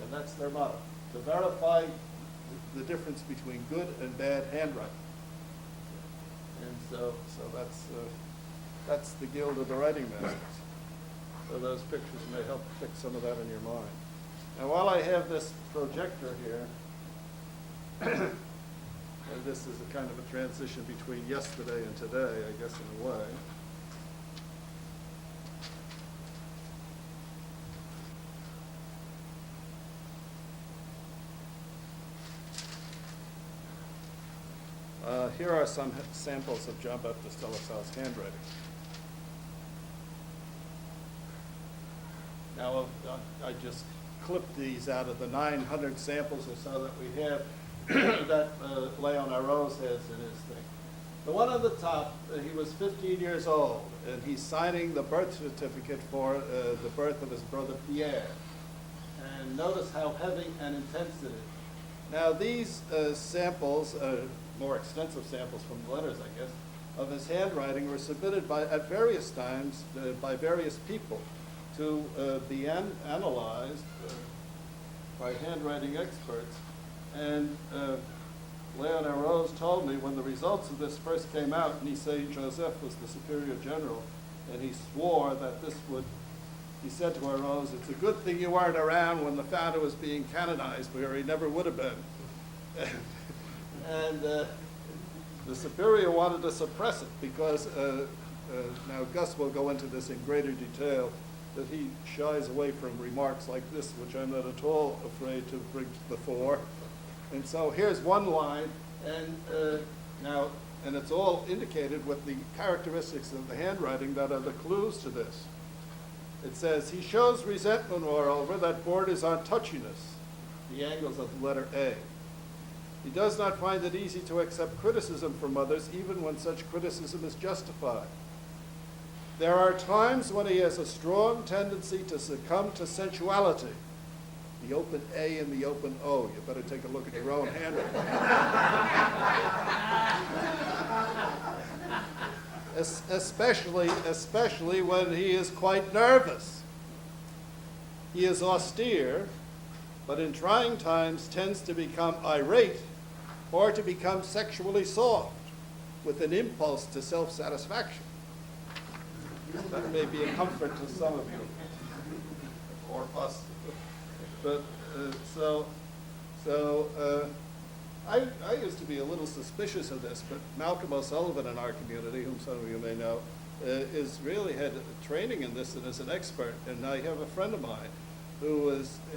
And that's their motto, to verify the difference between good and bad handwriting. And so that's the Guild of the Writing Masters. So those pictures may help fix some of that in your mind. And while I have this projector here, and this is a kind of a transition between yesterday and today, I guess, in a way. Here are some samples of Jean-Baptiste de La Salle's handwriting. Now, I just clipped these out of the 900 samples or so that we have that Léon Arose has in his thing. The one on the top, he was 15 years old, and he's signing the birth certificate for the birth of his brother Pierre. And notice how heavy and intense it is. Now, these samples, more extensive samples from the letters, I guess, of his handwriting were submitted at various times by various people to be analyzed by handwriting experts. And Léon Arose told me when the results of this first came out, Nisei Joseph was the superior general, and he swore that he said to Arose, it's a good thing you weren't around when the founder was being canonized, where he never would have been. And the superior wanted to suppress it because, now Gus will go into this in greater detail, that he shies away from remarks like this, which I'm not at all afraid to bring to the fore. And so here's one line, and it's all indicated with the characteristics of the handwriting that are the clues to this. It says, he shows resentment, moreover, that borders on touchiness, the angles of the letter A. He does not find it easy to accept criticism from others, even when such criticism is justified. There are times when he has a strong tendency to succumb to sensuality. The open A and the open O. You better take a look at your own handwriting. Especially when he is quite nervous. He is austere, but in trying times tends to become irate or to become sexually soft with an impulse to self-satisfaction. That may be a comfort to some of you, or us. But I used to be a little suspicious of this, but Malcolm O'Sullivan in our community, whom some of you may know, is really had training in this and is an expert. And I have a friend of mine who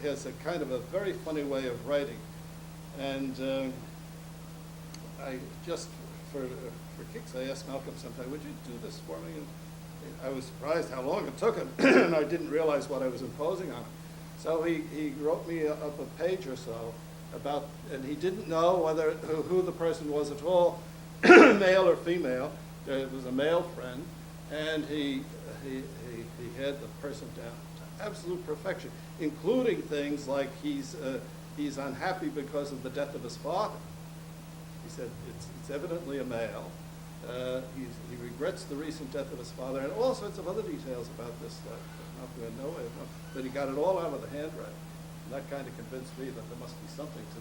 has a kind of a very funny way of writing. And I just, for kicks, I asked Malcolm sometime, would you do this for me? And I was surprised how long it took him, and I didn't realize what I was imposing on him. So he wrote me up a page or so about, and he didn't know who the person was at all, male or female. It was a male friend, and he had the person down to absolute perfection, including things like he's unhappy because of the death of his father. He said it's evidently a male. He regrets the recent death of his father, and all sorts of other details about this stuff. Malcolm had no way of knowing, but he got it all out of the handwriting. And that kind of convinced me that there must be something to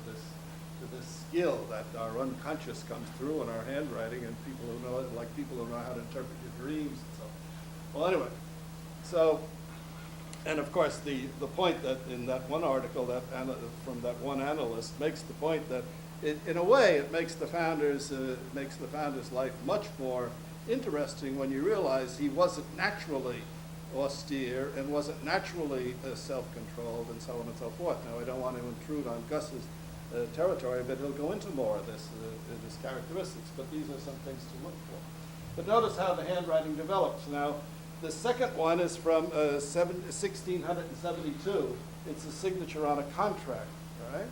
this skill that our unconscious comes through in our handwriting, and people who know it, like people who know how to interpret your dreams and so on. Well, anyway, so, and of course the point that in that one article from that one analyst makes the point that in a way it makes the founder's life much more interesting when you realize he wasn't naturally austere and wasn't naturally self-controlled and so on and so forth. Now, I don't want to intrude on Gus's territory, but he'll go into more of this, his characteristics, but these are some things to look for. But notice how the handwriting develops. Now, the second one is from 1672. It's a signature on a contract, all right?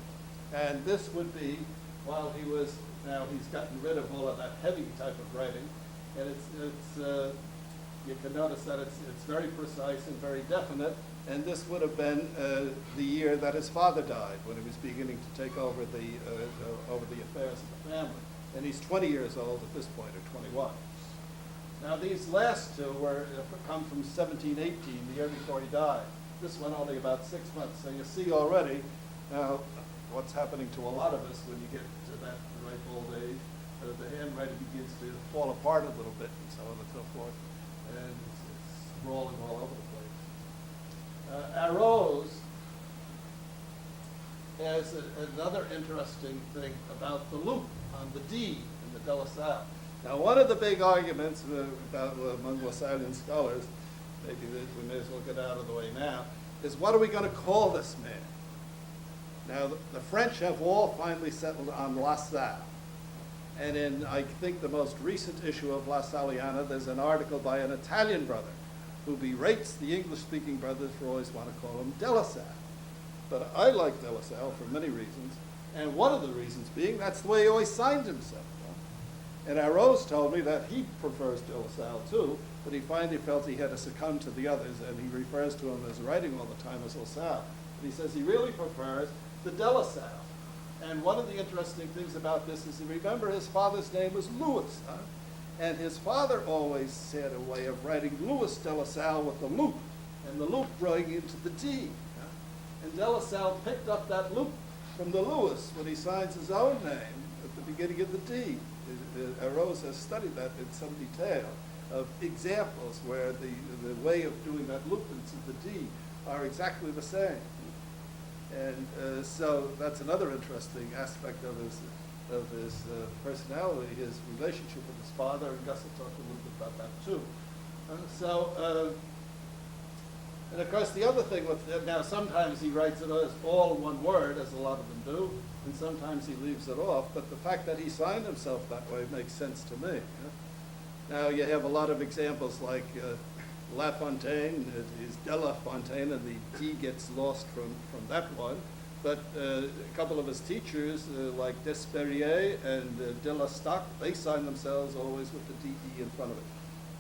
And this would be while now he's gotten rid of all of that heavy type of writing, and it's you can notice that it's very precise and very definite, and this would have been the year that his father died, when he was beginning to take over the affairs of the family. And he's 20 years old at this point, or 21. Now these last two come from 1718, the year before he died. This one only about 6 months. So you see already now what's happening to a lot of us when you get to that ripe old age. The handwriting begins to fall apart a little bit and so on and so forth. And it's rolling all over the place. Arose has another interesting thing about the loop on the D in the De La Salle. Now, one of the big arguments among Lasallian scholars, maybe we may as well get out of the way now, is what are we going to call this man? Now, the French have all finally settled on La Salle. And in, I think, the most recent issue of Lasalliana, there's an article by an Italian brother who berates the English-speaking brothers for always want to call him De La Salle. But I like De La Salle for many reasons, and one of the reasons being that's the way he always signed himself. And Arose told me that he prefers De La Salle too, but he finally felt he had to succumb to the others, and he refers to him as writing all the time as La Salle. But he says he really prefers the De La Salle. And one of the interesting things about this is, remember his father's name was Louis, huh? And his father always had a way of writing Louis De La Salle with the loop, and the loop running into the D. Huh? And De La Salle picked up that loop from the Louis when he signs his own name at the beginning of the D. Arose has studied that in some detail of examples where the way of doing that loop into the D are exactly the same. And so that's another interesting aspect of his personality, his relationship with his father, and Gus will talk a little bit about that too. And of course the other thing with, now sometimes he writes it as all one word, as a lot of them do, and sometimes he leaves it off, but the fact that he signed himself that way makes sense to me. Now you have a lot of examples like La Fontaine is De La Fontaine, and the D gets lost from that one. But a couple of his teachers, like Desperier and de la Stock, they sign themselves always with the DE in front of it.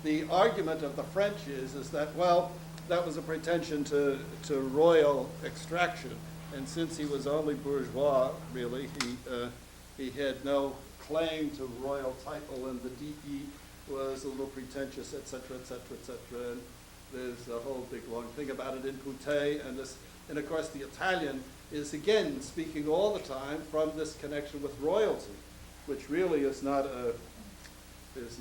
The argument of the French is that, well, that was a pretension to royal extraction. And since he was only bourgeois, really, he had no claim to royal title, and the DE was a little pretentious, et cetera, et cetera, et cetera. And there's a whole big long thing about it in Coutet, and of course the Italian is again speaking all the time from this connection with royalty, which really is not a it's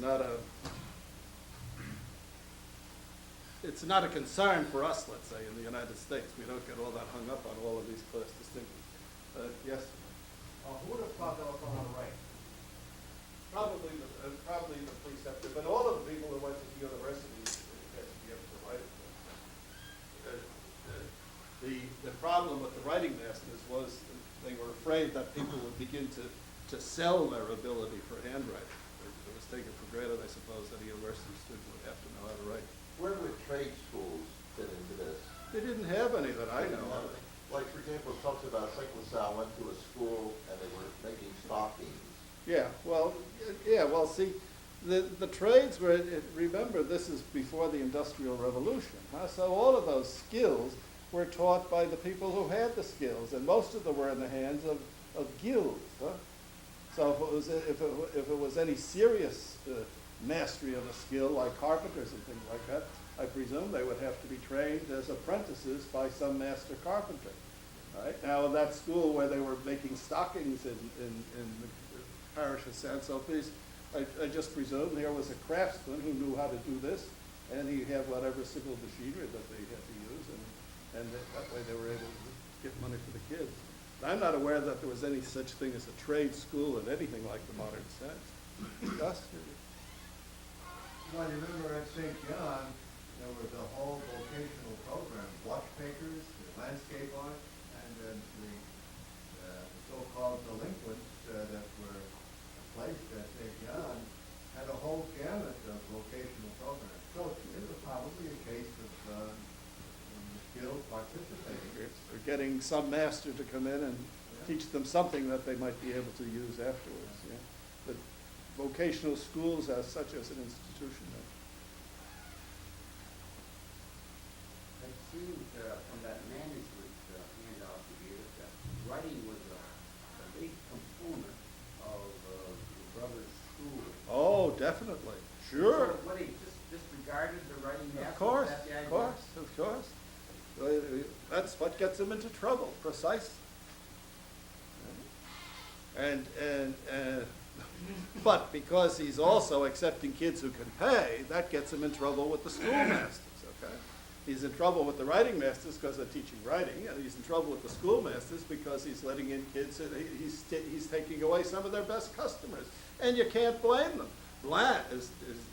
not a concern for us, let's say, in the United States. We don't get all that hung up on all of these class distinctions. Yes? Who would have thought that was on the right? Probably the preceptor, but all of the people who went to the university had to be able to write it. The problem with the writing masters was they were afraid that people would begin to sell their ability for handwriting. It was taken for granted, I suppose, that a university student would have to know how to write. Where would trade schools fit into this? They didn't have any that I know of. Like, for example, it talks about Lasallian went to a school and they were making stockings. Yeah, well, see, the trades were, remember, this is before the Industrial Revolution, huh? So all of those skills were taught by the people who had the skills, and most of them were in the hands of guilds, huh? So if it was any serious mastery of a skill, like carpenters and things like that, I presume they would have to be trained as apprentices by some master carpenter. Right? Now, in that school where they were making stockings in the parish of Saint Sulpice, I just presume there was a craftsman who knew how to do this, and he had whatever civil machinery that they had to use, and that way they were able to get money for the kids. I'm not aware that there was any such thing as a trade school in anything like the modern sense. Gus? Well, you remember at St. John, there was a whole vocational program, watchmakers, landscape art, and then the so-called delinquents that were placed at St. John had a whole gamut of vocational programs. So it was probably a case of skilled participating. Or getting some master to come in and teach them something that they might be able to use afterwards. Yeah. But vocational schools as such as an institution. It seemed from that management handout you gave us that writing was a big component of the brothers' school. Oh, definitely. Sure. So what, he just disregarded the writing Of aspect? course, That's the idea? of course. That's what gets them into trouble, precisely. And but because he's also accepting kids who can pay, that gets him in trouble with the schoolmasters, okay? He's in trouble with the writing masters because they're teaching writing, and he's in trouble with the schoolmasters because he's letting in kids, and he's taking away some of their best customers. And you can't blame them. Blount is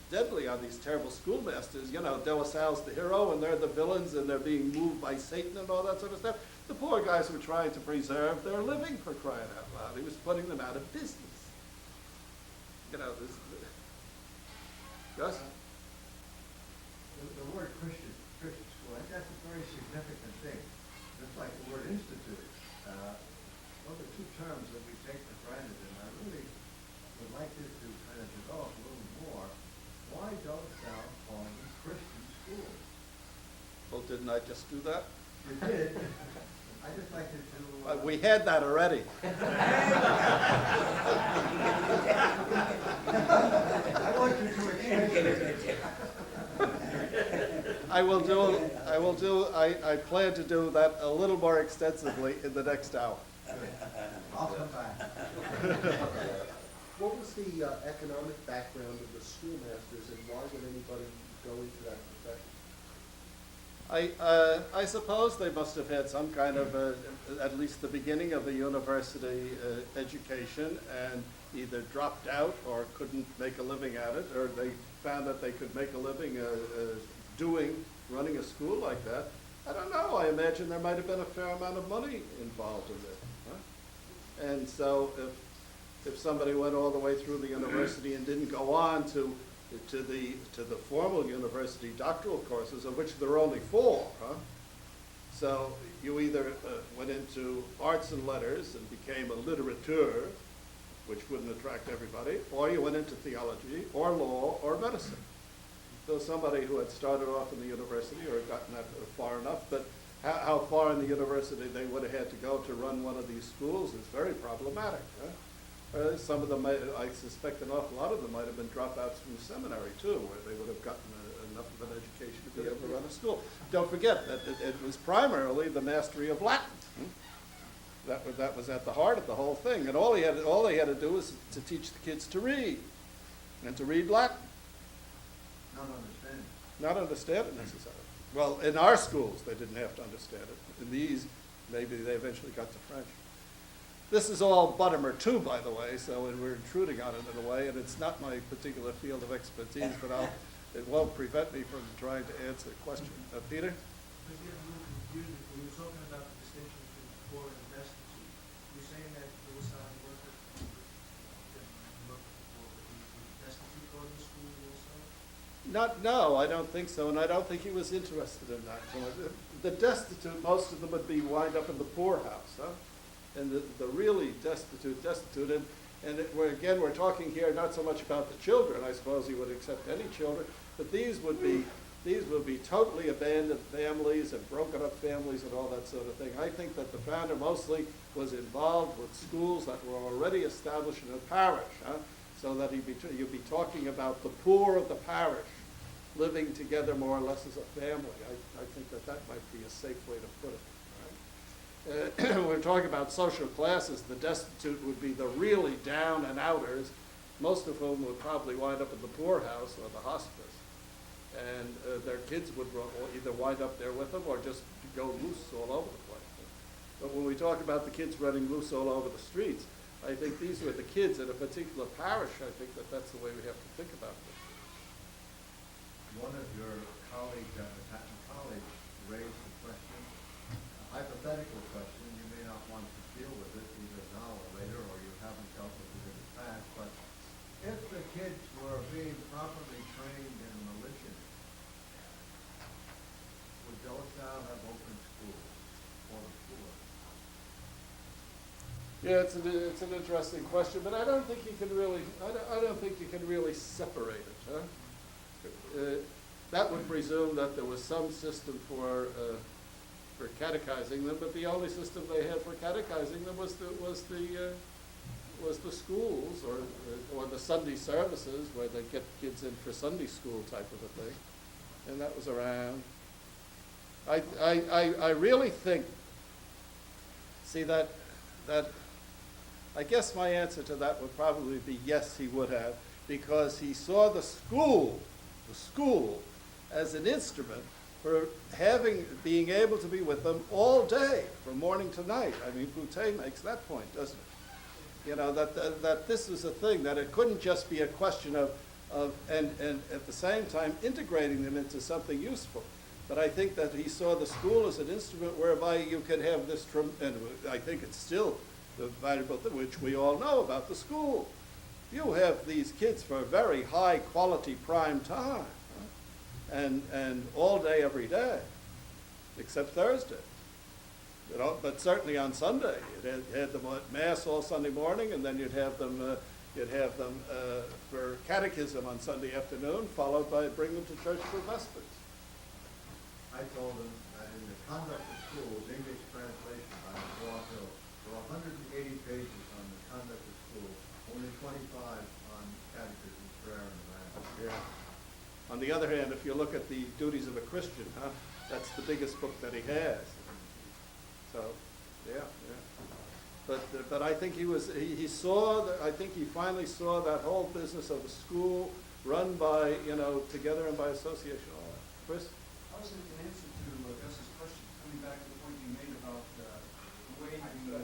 deadly on these terrible schoolmasters. You know, De La Salle's the hero, and they're the villains, and they're being moved by Satan and all that sort of stuff. The poor guys were trying to preserve their living, for crying out loud. He was putting them out of business. You know, Gus? The word Christian school, that's a very significant thing. Just like the word institute. Those are two terms that we take for granted, and I really would like this to kind of develop a little more. Why don't thou call them Christian schools? Well, didn't I just do that? You did. I just like to do. We had that already. I want you to explain it. I plan to do that a little more extensively in the next hour. I'll come back. What was the economic background of the schoolmasters, and why would anybody go into that profession? I suppose they must have had some kind of, at least the beginning of the university education, and either dropped out or couldn't make a living at it, or they found that they could make a living running a school like that. I don't know. I imagine there might have been a fair amount of money involved in it. Huh? And so if somebody went all the way through the university and didn't go on to the formal university doctoral courses, of which there are only 4, huh? So you either went into arts and letters and became a litterateur, which wouldn't attract everybody, or you went into theology, or law, or medicine. So somebody who had started off in the university or had gotten that far enough, but how far in the university they would have had to go to run one of these schools is very problematic. Some of them, I suspect an awful lot of them might have been dropouts from seminary too, where they would have gotten enough of an education to be able to run a school. Don't forget that it was primarily the mastery of Latin. That was at the heart of the whole thing, and all they had to do was to teach the kids to read, and to read Latin. Not understanding. Not understand it necessarily. Well, in our schools, they didn't have to understand it. In these, maybe they eventually got to French. This is all Buttimer too, by the way, so we're intruding on it in a way, and it's not my particular field of expertise, but it won't prevent me from trying to answer the question. Peter? Because you have a little confusing. When you're talking about the distinction between poor and destitute, you're saying that the Lasallian worker worked for the destitute go to school also? No, I don't think so, and I don't think he was interested in that. The destitute, most of them would be wind up in the poorhouse, huh? And the really destitute, we're talking here not so much about the children. I suppose he would accept any children, but these would be totally abandoned families and broken up families and all that sort of thing. I think that the founder mostly was involved with schools that were already established in a parish, so that you'd be talking about the poor of the parish living together more or less as a family. I think that might be a safe way to put it. When we're talking about social classes, the destitute would be the really down and outers, most of whom would probably wind up in the poorhouse or the hospice. And their kids would either wind up there with them or just go loose all over the place. But when we talk about the kids running loose all over the streets, I think these were the kids in a particular parish. I think that's the way we have to think about this. One of your colleagues at Manhattan College raised the question, a hypothetical question, you may not want to deal with it either now or later, or you haven't dealt with it in the past, but if the kids were being properly trained in religion, would De La Salle have open schools for the poor? Yeah, it's an interesting question, but I don't think you can really separate it. Huh? That would presume that there was some system for catechizing them, but the only system they had for catechizing them was the schools or the Sunday services where they get kids in for Sunday school type of a thing, and that was around. I really think. See that I guess my answer to that would probably be yes, he would have, because he saw the school as an instrument for being able to be with them all day, from morning to night. I mean, Boutte makes that point, doesn't it? You know, that this was a thing, that it couldn't just be a question of and at the same time integrating them into something useful. But I think that he saw the school as an instrument whereby you could have this, and I think it's still the valuable thing, which we all know about the school. You have these kids for a very high quality prime time, and all day, every day, except Thursday. But certainly on Sunday, you had them at Mass all Sunday morning, and then you'd have them for catechism on Sunday afternoon, followed by bring them to church for Vespers. I told him that in the Conduct of Schools, English translation by Law Hill, there are 180 pages on the Conduct of Schools, only 25 on catechism, prayer, and mass. Yeah. On the other hand, if you look at the duties of a Christian, that's the biggest book that he has. So, yeah. But I think he saw that. I think he finally saw that whole business of a school run by together and by association. All that. Chris. I was in answer to Gus's question, coming back to the point you made about the way the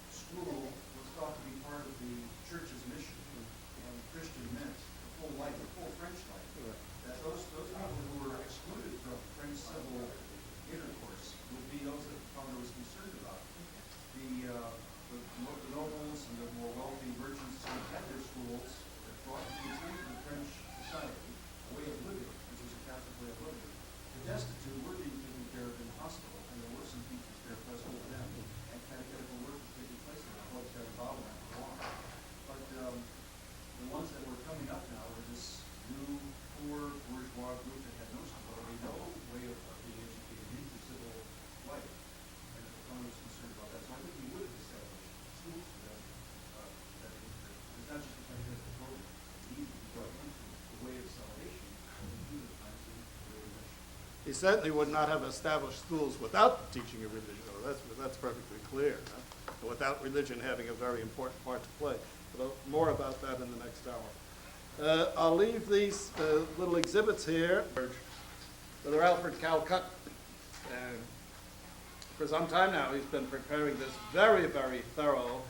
school was thought to be part of the church's mission and Christian meant the full life, the full French life. Right. That those people who were excluded from French civil intercourse would be those that the founder was concerned about. The nobles and the more wealthy merchants who had their schools that brought the example of French society, a way of living, which was a Catholic way of living. The destitute were being taken care of in the hospital, and there were some He certainly would not have established schools without the teaching of religion. Oh, that's perfectly clear. Huh? Without religion having a very important part to play. But more about that in the next hour. I'll leave these little exhibits here. Brother Alfred Calcutt. And for some time now, he's been preparing this very, very thorough,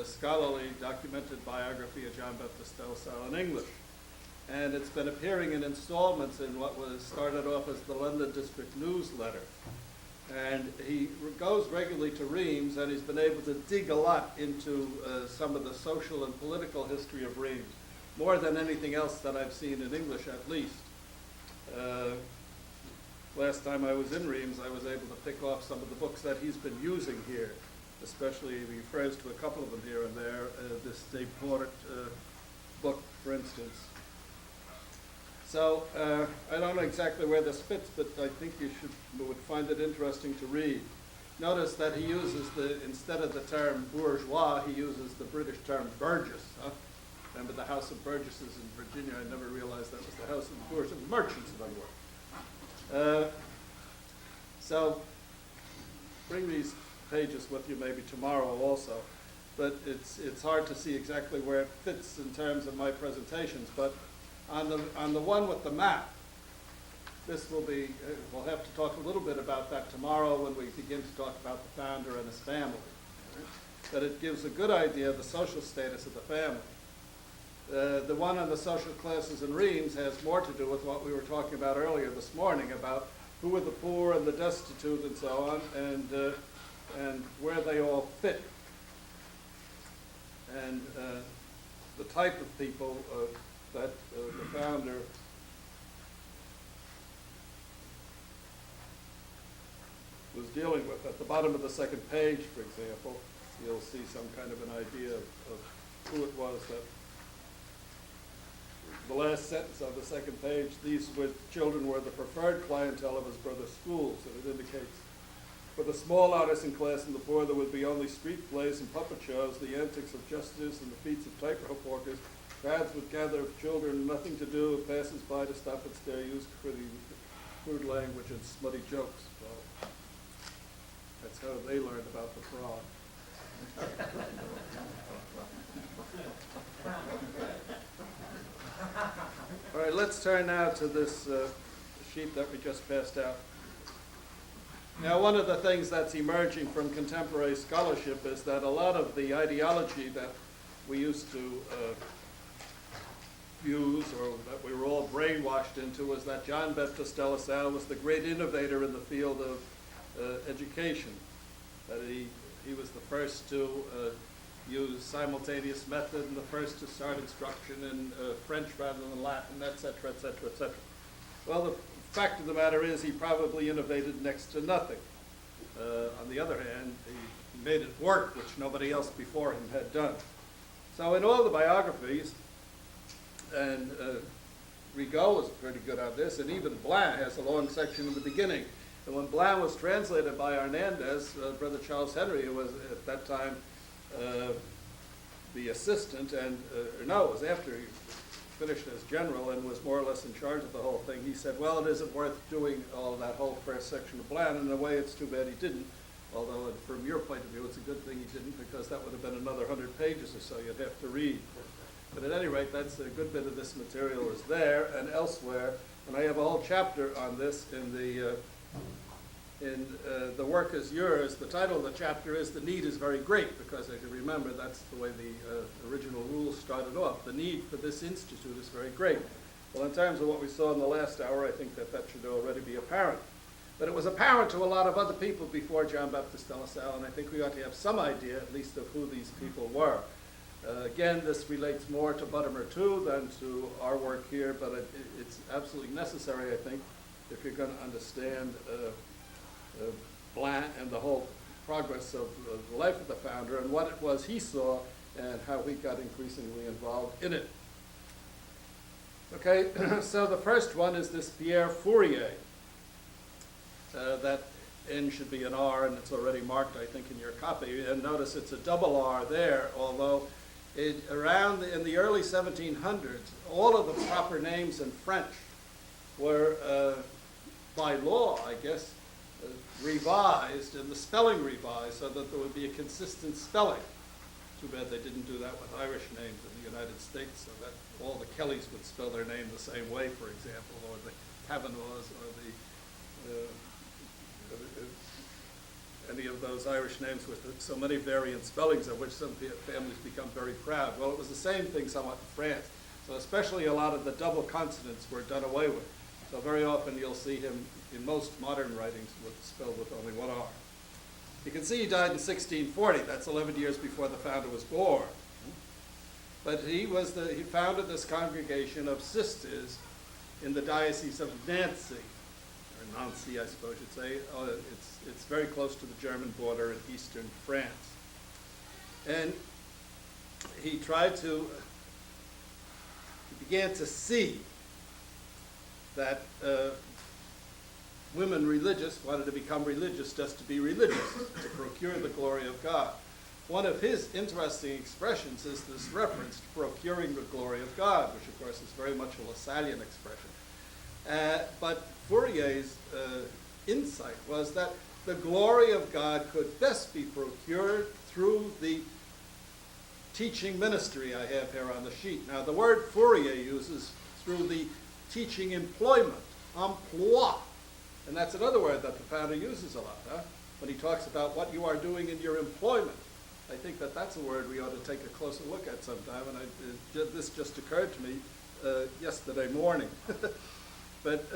scholarly, documented biography of John Baptist de La Salle in English. And it's been appearing in installments in what was started off as the London District Newsletter. And he goes regularly to Reims, and he's been able to dig a lot into some of the social and political history of Reims, more than anything else that I've seen in English at least. Last time I was in Reims, I was able to pick off some of the books that he's been using here, especially he refers to a couple of them here and there, this De Port book, for instance. So I don't know exactly where this fits, but I think you would find it interesting to read. Notice that he uses instead of the term bourgeois, he uses the British term burgess. Huh? Remember the House of Burgesses in Virginia? I never realized that was the House of the Bourgeois, merchants, in other words. So bring these pages with you maybe tomorrow also. But it's hard to see exactly where it fits in terms of my presentations. But on the one with the map, this will be, we'll have to talk a little bit about that tomorrow when we begin to talk about the founder and his family. But it gives a good idea of the social status of the family. The one on the social classes in Reims has more to do with what we were talking about earlier this morning, about who were the poor and the destitute and so on, and where they all fit. And the type of people that the founder was dealing with. At the bottom of the second page, for example, you'll see some kind of an idea of who it was that, the last sentence of the second page, these children were the preferred clientele of his brother's schools, and it indicates for the small artisan class and the poor there would be only street plays and puppet shows, the antics of justice and the feats of tightrope walkers. Crowds would gather of children, nothing to do, passers by to stop and stare, used for the crude language and smutty jokes. Well, that's how they learned about the frog. All right, let's turn now to this sheet that we just passed out. Now, one of the things that's emerging from contemporary scholarship is that a lot of the ideology that we used to use, or that we were all brainwashed into, was that John Baptist de La Salle was the great innovator in the field of education, that he was the first to use simultaneous method and the first to start instruction in French rather than Latin, et cetera, et cetera, et cetera. Well, the fact of the matter is he probably innovated next to nothing. On the other hand, he made it work, which nobody else before him had done. So in all the biographies, and Rigaud was pretty good on this, and even Blanc has a long section in the beginning. And when Blanc was translated by Hernandez, Brother Charles Henry, who was at that time the assistant, and no, it was after he finished as general and was more or less in charge of the whole thing, he said, well, it isn't worth doing all that whole first section of Blanc. In a way, it's too bad he didn't, although from your point of view, it's a good thing he didn't, because that would have been another 100 pages or so you'd have to read. But at any rate, that's a good bit of this material is there and elsewhere, and I have a whole chapter on this in The Work Is Yours. The title of the chapter is The Need is Very Great, because as you remember, that's the way the original rules started off. The need for this institute is very great. Well, in terms of what we saw in the last hour, I think that should already be apparent. But it was apparent to a lot of other people before John Baptist de La Salle, and I think we ought to have some idea, at least, of who these people were. Again, this relates more to Buttimer too than to our work here, but it's absolutely necessary, I think, if you're going to understand Blanc and the whole progress of the life of the founder and what it was he saw and how he got increasingly involved in it. Okay, so the first one is this Pierre Fourier. That N should be an R, and it's already marked, I think, in your copy. And notice it's a double R there, although in the early 1700s, all of the proper names in French were by law, I guess, revised and the spelling revised so that there would be a consistent spelling. Too bad they didn't do that with Irish names in the United States, so that all the Kellys would spell their name the same way, for example, or the Kavanaghs, or any of those Irish names with so many variant spellings of which some families become very proud. Well, it was the same thing somewhat in France. So especially a lot of the double consonants were done away with. So very often you'll see him in most modern writings spelled with only one R. You can see he died in 1640. That's 11 years before the founder was born. But he founded this congregation of sisters in the Diocese of Nancy, or Nancy, I suppose you'd say. It's very close to the German border in eastern France. And he began to see that women religious wanted to become religious just to be religious, to procure the glory of God. One of his interesting expressions is this reference to procuring the glory of God, which of course is very much a Lasallian expression. But Fourier's insight was that the glory of God could best be procured through the teaching ministry I have here on the sheet. Now, the word Fourier uses through the teaching employment, emploi. And that's another word that the founder uses a lot, when he talks about what you are doing in your employment. I think that that's a word we ought to take a closer look at sometime, and this just occurred to me yesterday morning. But,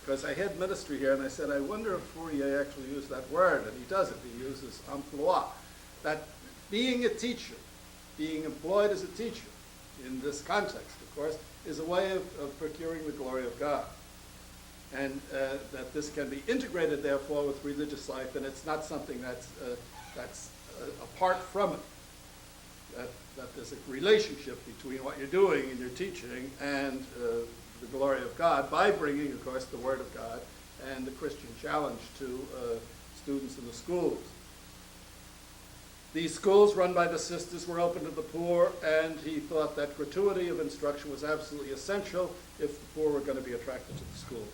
because I had ministry here, and I said, I wonder if Fourier actually used that word, and he doesn't. He uses emploi. That being a teacher, being employed as a teacher, in this context, of course, is a way of procuring the glory of God. And that this can be integrated, therefore, with religious life, and it's not something that's apart from it. That there's a relationship between what you're doing in your teaching and the glory of God by bringing, of course, the Word of God and the Christian challenge to students in the schools. These schools run by the sisters were open to the poor, and he thought that gratuity of instruction was absolutely essential if the poor were going to be attracted to the school.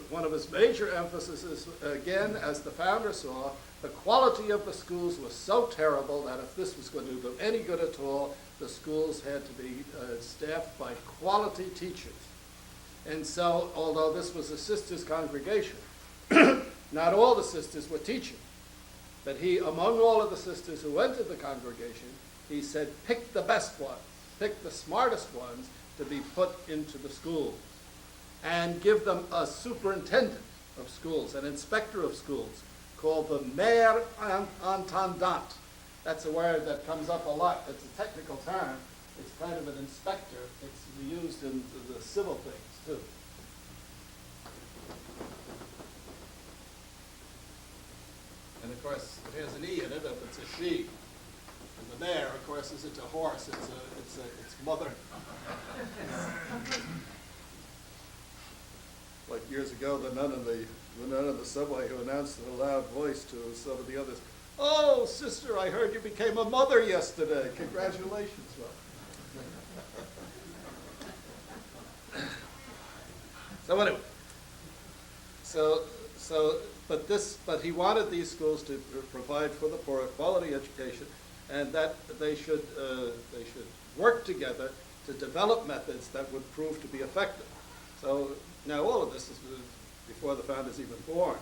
One of his major emphases is, again, as the founder saw, the quality of the schools was so terrible that if this was going to do them any good at all, the schools had to be staffed by quality teachers. And so, although this was a sisters' congregation, not all the sisters were teaching. But he, among all of the sisters who went to the congregation, he said, pick the best ones, pick the smartest ones to be put into the schools, and give them a superintendent of schools, an inspector of schools, called the maire intendant. That's a word that comes up a lot. It's a technical term. It's kind of an inspector. It's used in the civil things, too. And of course, it has an E in it if it's a she. And the mare, of course, isn't a horse. It's mother. Like years ago, the nun in the subway who announced in a loud voice to some of the others, "Oh, sister, I heard you became a mother yesterday. Congratulations." So anyway, but he wanted these schools to provide for the poor a quality education, and that they should work together to develop methods that would prove to be effective. So now all of this is before the founder's even born.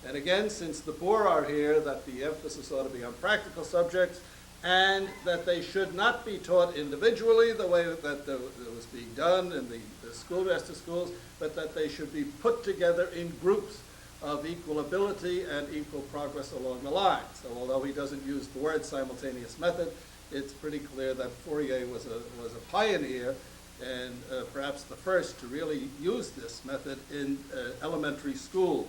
And again, since the poor are here, that the emphasis ought to be on practical subjects, and that they should not be taught individually the way that it was being done in the schoolmaster schools, but that they should be put together in groups of equal ability and equal progress along the line. So although he doesn't use the word simultaneous method, it's pretty clear that Fourier was a pioneer and perhaps the first to really use this method in elementary schools.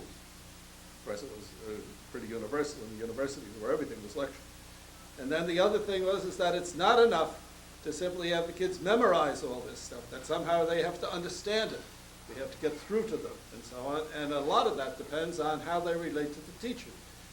Of course, it was pretty universal in the universities where everything was lectured. And then the other thing is that it's not enough to simply have the kids memorize all this stuff, that somehow they have to understand it. We have to get through to them and so on. And a lot of that depends on how they relate to the teacher.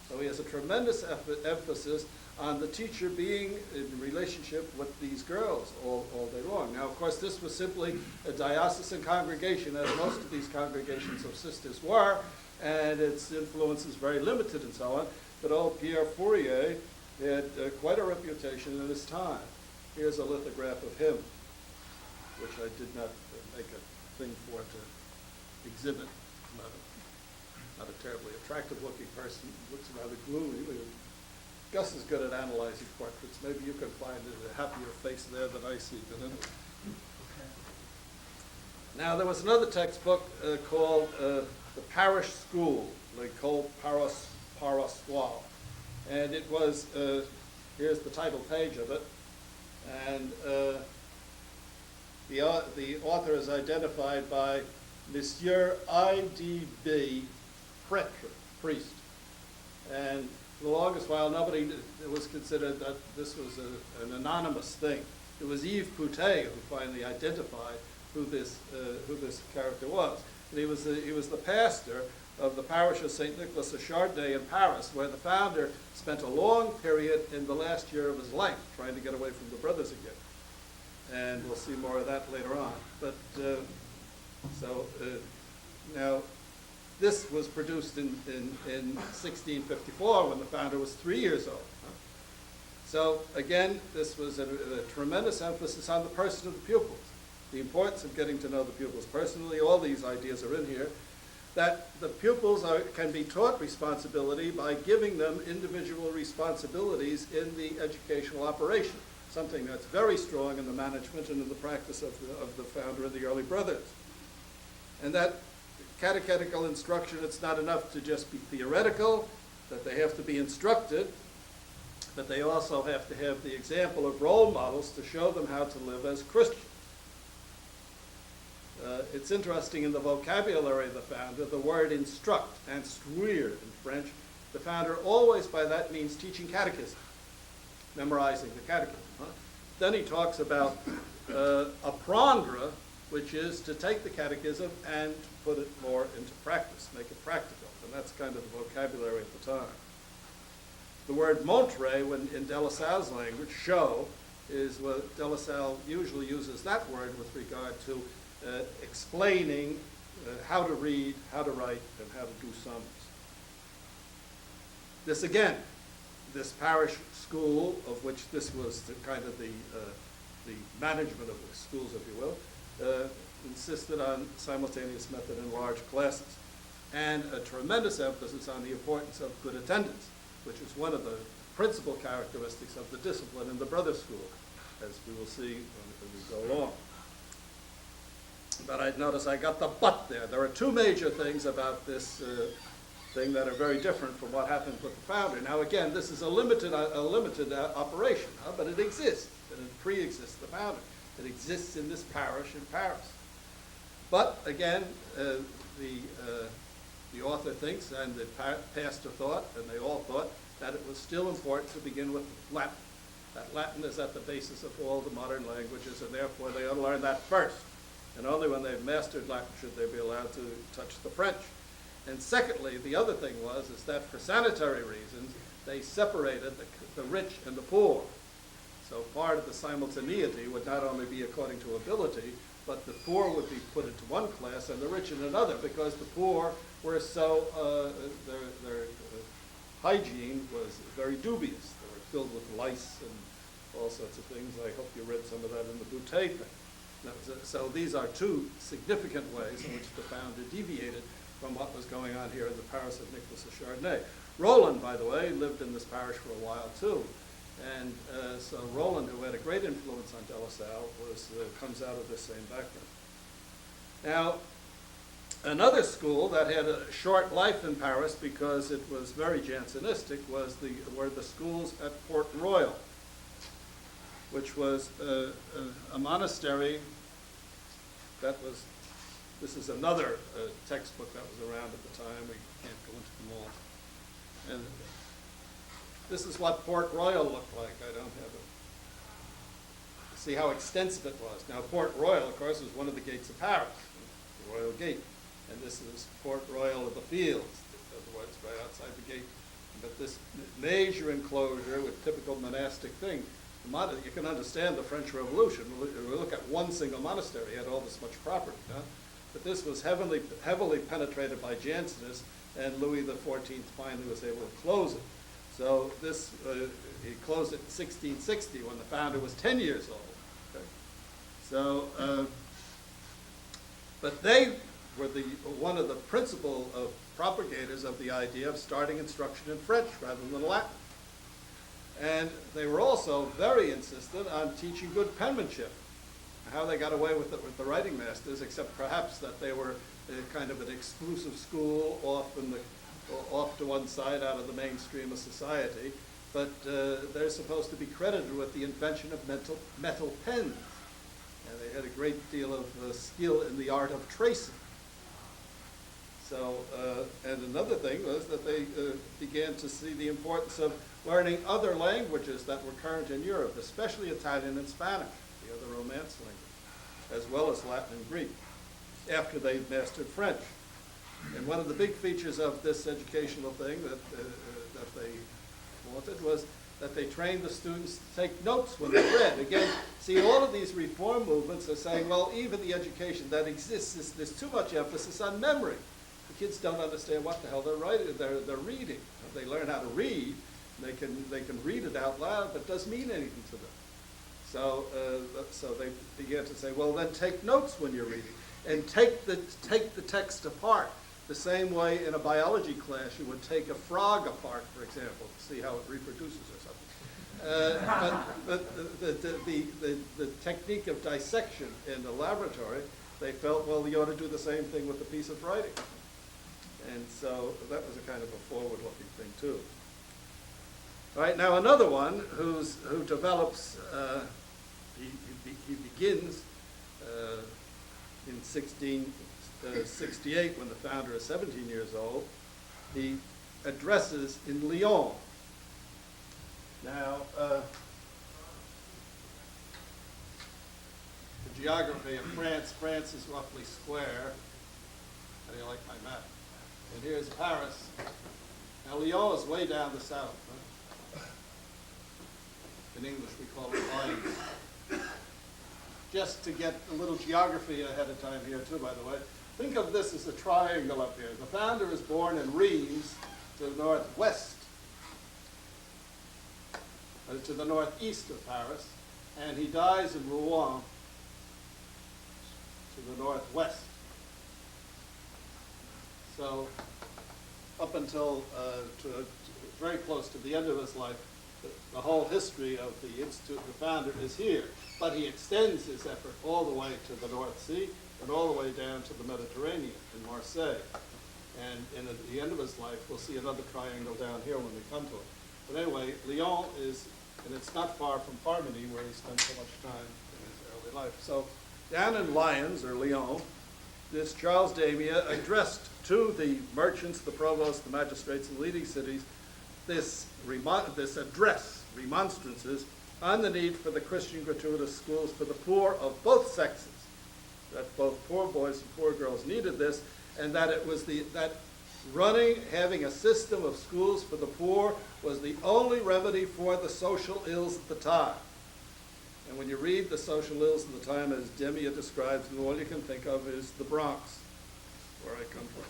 So he has a tremendous emphasis on the teacher being in relationship with these girls all day long. Now, of course, this was simply a diocesan congregation, as most of these congregations of sisters were, and its influence is very limited and so on. But old Pierre Fourier had quite a reputation in his time. Here's a lithograph of him, which I did not make a thing for to exhibit. Not a terribly attractive-looking person. Looks rather gloomy. Gus is good at analyzing portraits. Maybe you can find a happier face there than I see. Now, there was another textbook called The Parish School, L'École Paroissiale. And it was, here's the title page of it, and the author is identified by Monsieur I.D.B. Prêtre, priest. And for the longest while, it was considered that this was an anonymous thing. It was Yves Poutet who finally identified who this character was. And he was the pastor of the parish of St. Nicholas of Chardonnay in Paris, where the founder spent a long period in the last year of his life trying to get away from the brothers again. And we'll see more of that later on. But now, this was produced in 1654 when the founder was 3 years old. So again, this was a tremendous emphasis on the person of the pupils, the importance of getting to know the pupils personally. All these ideas are in here. That the pupils can be taught responsibility by giving them individual responsibilities in the educational operation, something that's very strong in the management and in the practice of the founder and the early brothers. And that catechetical instruction, it's not enough to just be theoretical, that they have to be instructed, but they also have to have the example of role models to show them how to live as Christians. It's interesting in the vocabulary of the founder, the word instruct, instruire in French, the founder always by that means teaching catechism, memorizing the catechism. Then he talks about apprendre, which is to take the catechism and to put it more into practice, make it practical. And that's kind of the vocabulary at the time. The word montre, when in De La Salle's language, show, is what De La Salle usually uses that word with regard to explaining how to read, how to write, and how to do sums. This again, this parish school, of which this was the kind of the management of the schools, if you will, insisted on simultaneous method in large classes, and a tremendous emphasis on the importance of good attendance, which is one of the principal characteristics of the discipline in the brother school, as we will see as we go along. But I notice I got the but there. There are two major things about this thing that are very different from what happened with the founder. Now again, this is a limited operation, but it exists, and it pre-exists the founder. It exists in this parish in Paris. But again, the author thinks, and the pastor thought, and they all thought, that it was still important to begin with Latin. That Latin is at the basis of all the modern languages, and therefore they ought to learn that first. And only when they've mastered Latin should they be allowed to touch the French. And secondly, the other thing is that for sanitary reasons, they separated the rich and the poor. So part of the simultaneity would not only be according to ability, but the poor would be put into one class and the rich in another, because the poor were so, their hygiene was very dubious. They were filled with lice and all sorts of things. I hope you read some of that in the Boutet thing. So these are two significant ways in which the founder deviated from what was going on here in the parish of Nicholas of Chardonnay. Roland, by the way, lived in this parish for a while too. And so Roland, who had a great influence on De La Salle, comes out of this same background. Now, another school that had a short life in Paris because it was very Jansenistic were the schools at Port Royal, which was a monastery this is another textbook that was around at the time. We can't go into them all. And this is what Port Royal looked like. I don't have it. See how extensive it was. Now, Port Royal, of course, was one of the gates of Paris, the Royal Gate. And this is Port Royal of the Fields, in other words, right outside the gate. but this major enclosure with typical monastic thing. You can understand the French Revolution. We look at one single monastery, had all this much property, huh? But this was heavily penetrated by Jansenists, and Louis XIV finally was able to close it. So this, he closed it in 1660 when the founder was 10 years old. Okay? So, but they were one of the principal propagators of the idea of starting instruction in French rather than Latin. And they were also very insistent on teaching good penmanship. How they got away with it with the writing masters, except perhaps that they were kind of an exclusive school off to one side out of the mainstream of society. But they're supposed to be credited with the invention of metal pens. And they had a great deal of skill in the art of tracing. So, and another thing was that they began to see the importance of learning other languages that were current in Europe, especially Italian and Spanish, the other Romance language, as well as Latin and Greek, after they mastered French. And one of the big features of this educational thing that they wanted was that they trained the students to take notes when they read. Again, see, all of these reform movements are saying, well, even the education that exists, there's too much emphasis on memory. The kids don't understand what the hell they're reading. They learn how to read. They can read it out loud, but it doesn't mean anything to them. So they began to say, well, then take notes when you're reading, and take the text apart. The same way in a biology class you would take a frog apart, for example, to see how it reproduces or something. But the technique of dissection in the laboratory, they felt, well, you ought to do the same thing with a piece of writing. And so that was a kind of a forward-looking thing, too. All right, now another one who develops, he begins in 1668 when the founder is 17 years old. He addresses in Lyon. Now, the geography of France is roughly square. How do you like my map? And here's Paris. Now, Lyon is way down the south. Huh? In English, we call it lines. Just to get a little geography ahead of time here, too, by the way. Think of this as a triangle up here. The founder is born in Reims, to the northwest, to the northeast of Paris, and he dies in Rouen, to the northwest. So, up until very close to the end of his life, the whole history of the institute, the founder, is here. But he extends his effort all the way to the North Sea and all the way down to the Mediterranean in Marseille. And at the end of his life, we'll see another triangle down here when we come to it. But anyway, Lyon is, and it's not far from Harmony, where he spent so much time in his early life. So down in Lyons, or Lyon, this Charles Damia addressed to the merchants, the provosts, the magistrates, and leading cities, this remonstrances on the need for the Christian gratuitous schools for the poor of both sexes, that both poor boys and poor girls needed this, and that it was having a system of schools for the poor was the only remedy for the social ills at the time. And when you read the social ills of the time, as Demia describes, and all you can think of is the Bronx, where I come from.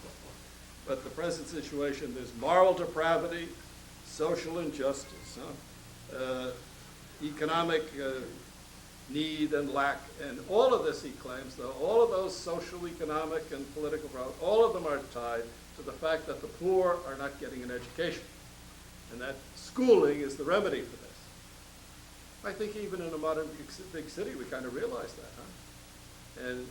But the present situation, there's moral depravity, social injustice, economic need and lack, and all of this, he claims, though, all of those social, economic, and political problems, all of them are tied to the fact that the poor are not getting an education, and that schooling is the remedy for this. I think even in a modern big city, we kind of realize that, huh? And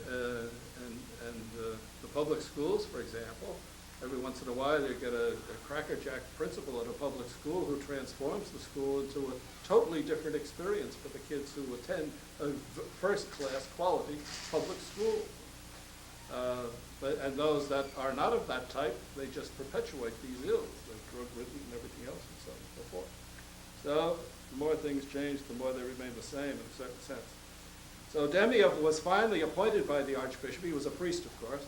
the public schools, for example, every once in a while you get a crackerjack principal at a public school who transforms the school into a totally different experience for the kids who attend a first-class quality public school. And those that are not of that type, they just perpetuate these ills, like drug-ridden and everything else and so on and so forth. So the more things change, the more they remain the same in a certain sense. So Demia was finally appointed by the Archbishop. He was a priest, of course.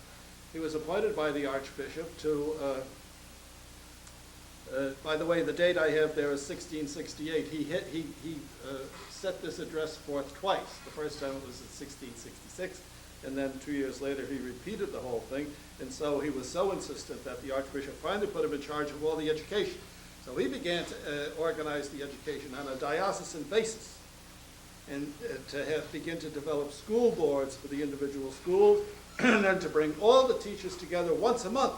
He was appointed by the Archbishop to By the way, the date I have there is 1668. He set this address forth twice. The first time it was in 1666, and then 2 years later he repeated the whole thing. And so he was so insistent that the Archbishop finally put him in charge of all the education. So he began to organize the education on a diocesan basis, and begin to develop school boards for the individual schools, and then to bring all the teachers together once a month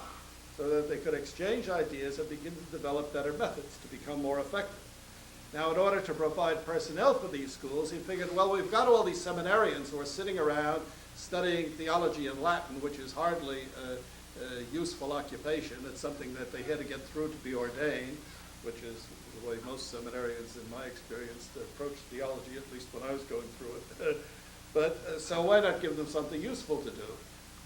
so that they could exchange ideas and begin to develop better methods to become more effective. Now, in order to provide personnel for these schools, he figured, well, we've got all these seminarians who are sitting around studying theology and Latin, which is hardly a useful occupation. It's something that they had to get through to be ordained, which is the way most seminarians, in my experience, approach theology, at least when I was going through it. So why not give them something useful to do?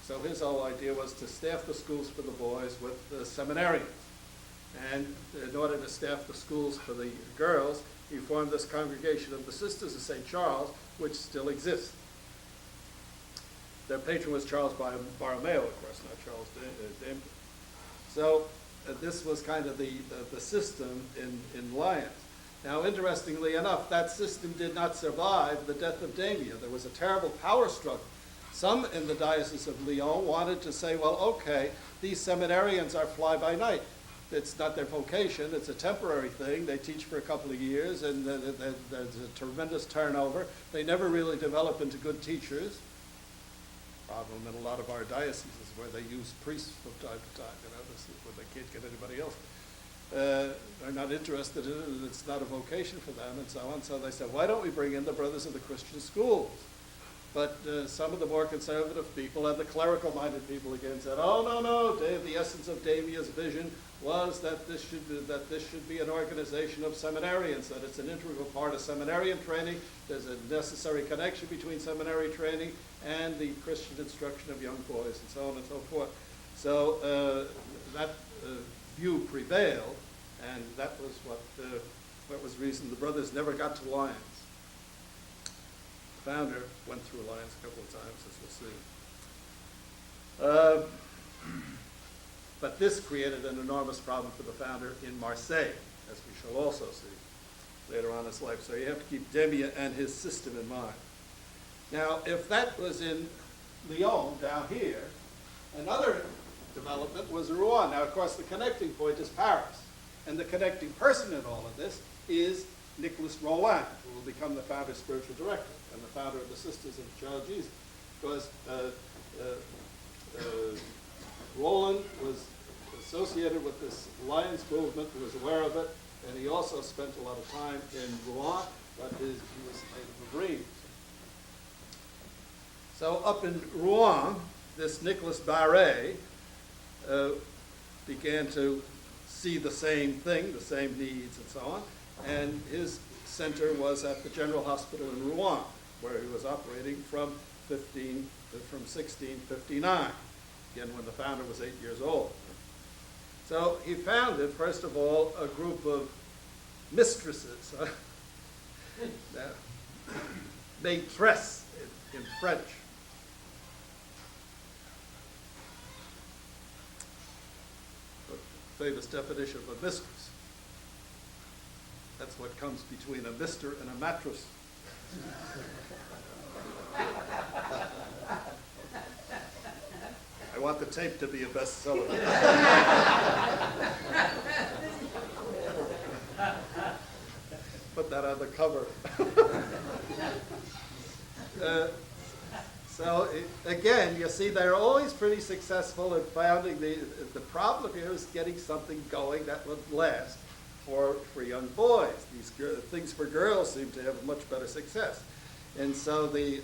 So his whole idea was to staff the schools for the boys with seminarians. And in order to staff the schools for the girls, he formed this congregation of the Sisters of St. Charles, which still exists. Their patron was Charles Borromeo, of course, not Charles Dampier. So this was kind of the system in Lyons. Now, interestingly enough, that system did not survive the death of Dampier. There was a terrible power struggle. Some in the Diocese of Lyon wanted to say, well, okay, these seminarians are fly-by-night. It's not their vocation, it's a temporary thing. They teach for a couple of years, and there's a tremendous turnover. They never really develop into good teachers. Problem in a lot of our dioceses where they use priests from time to time, this is when they can't get anybody else. They're not interested in it, and it's not a vocation for them, and so on. So they said, why don't we bring in the Brothers of the Christian Schools? But some of the more conservative people and the clerical-minded people again said, oh, no, the essence of Damier's vision was that this should be an organization of seminarians, that it's an integral part of seminarian training. There's a necessary connection between seminary training and the Christian instruction of young boys, and so on and so forth. So that view prevailed, and that was what was the reason the brothers never got to Lyons. The founder went through Lyons a couple of times, as we'll see. But this created an enormous problem for the founder in Marseille, as we shall also see later on in his life. So you have to keep Dampier and his system in mind. Now, if that was in Lyon, down here, another development was Rouen. Now, of course, the connecting point is Paris. And the connecting person in all of this is Nicholas Rouen, who will become the founder's spiritual director and the founder of the Sisters of the Child Jesus. Because Roland was associated with this Lyons movement, he was aware of it, and he also spent a lot of time in Rouen, but he was native of Reims. So up in Rouen, this Nicolas Barré began to see the same thing, the same needs and so on, and his center was at the General Hospital in Rouen, where he was operating from 1659, again when the founder was 8 years old. So he founded, first of all, a group of mistresses, maîtresses in French. The famous definition of a mistress. That's what comes between a mister and a mattress. I want the tape to be a bestseller. Put that on the cover. Again, you see, they're always pretty successful in founding the problem here is getting something going that would last for young boys. These things for girls seem to have much better success. And so the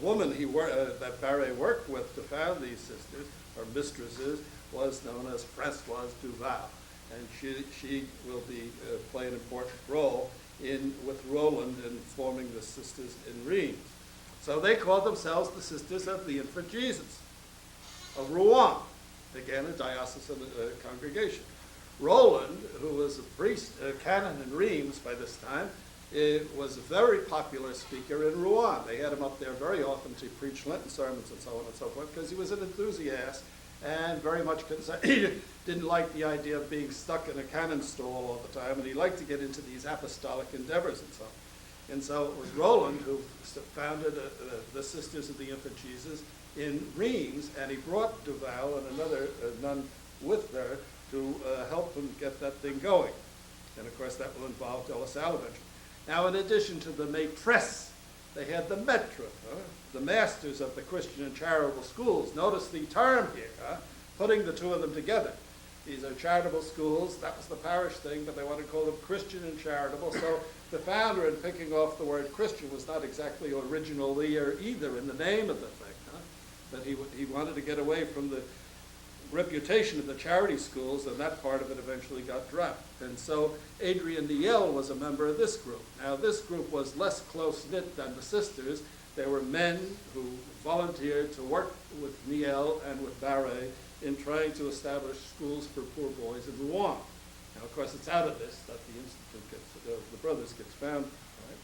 woman that Barré worked with to found these sisters, or mistresses, was known as Françoise Duval. And she will play an important role with Roland in forming the Sisters in Reims. So they called themselves the Sisters of the Infant Jesus of Rouen, again a diocesan congregation. Roland, who was a priest, canon in Reims by this time, was a very popular speaker in Rouen. They had him up there very often to preach Lenten sermons and so on and so forth, because he was an enthusiast and very much concerned. He didn't like the idea of being stuck in a cannon stall all the time, and he liked to get into these apostolic endeavors and so on. And so it was Roland who founded the Sisters of the Infant Jesus in Reims, and he brought Duval and another nun with her to help him get that thing going. And of course that will involve De La Salle eventually. Now in addition to the maîtresse, they had the maître, the masters of the Christian and charitable schools. Notice the term here, putting the two of them together. These are charitable schools. That was the parish thing, but they wanted to call them Christian and charitable. So the founder, in picking off the word Christian, was not exactly original either in the name of the thing. But he wanted to get away from the reputation of the charity schools, and that part of it eventually got dropped. And so Adrien Niel was a member of this group. Now this group was less close-knit than the sisters. There were men who volunteered to work with Niel and with Barré in trying to establish schools for poor boys in Rouen. Now, of course, it's out of this that the institute gets, the brothers gets founded. Right?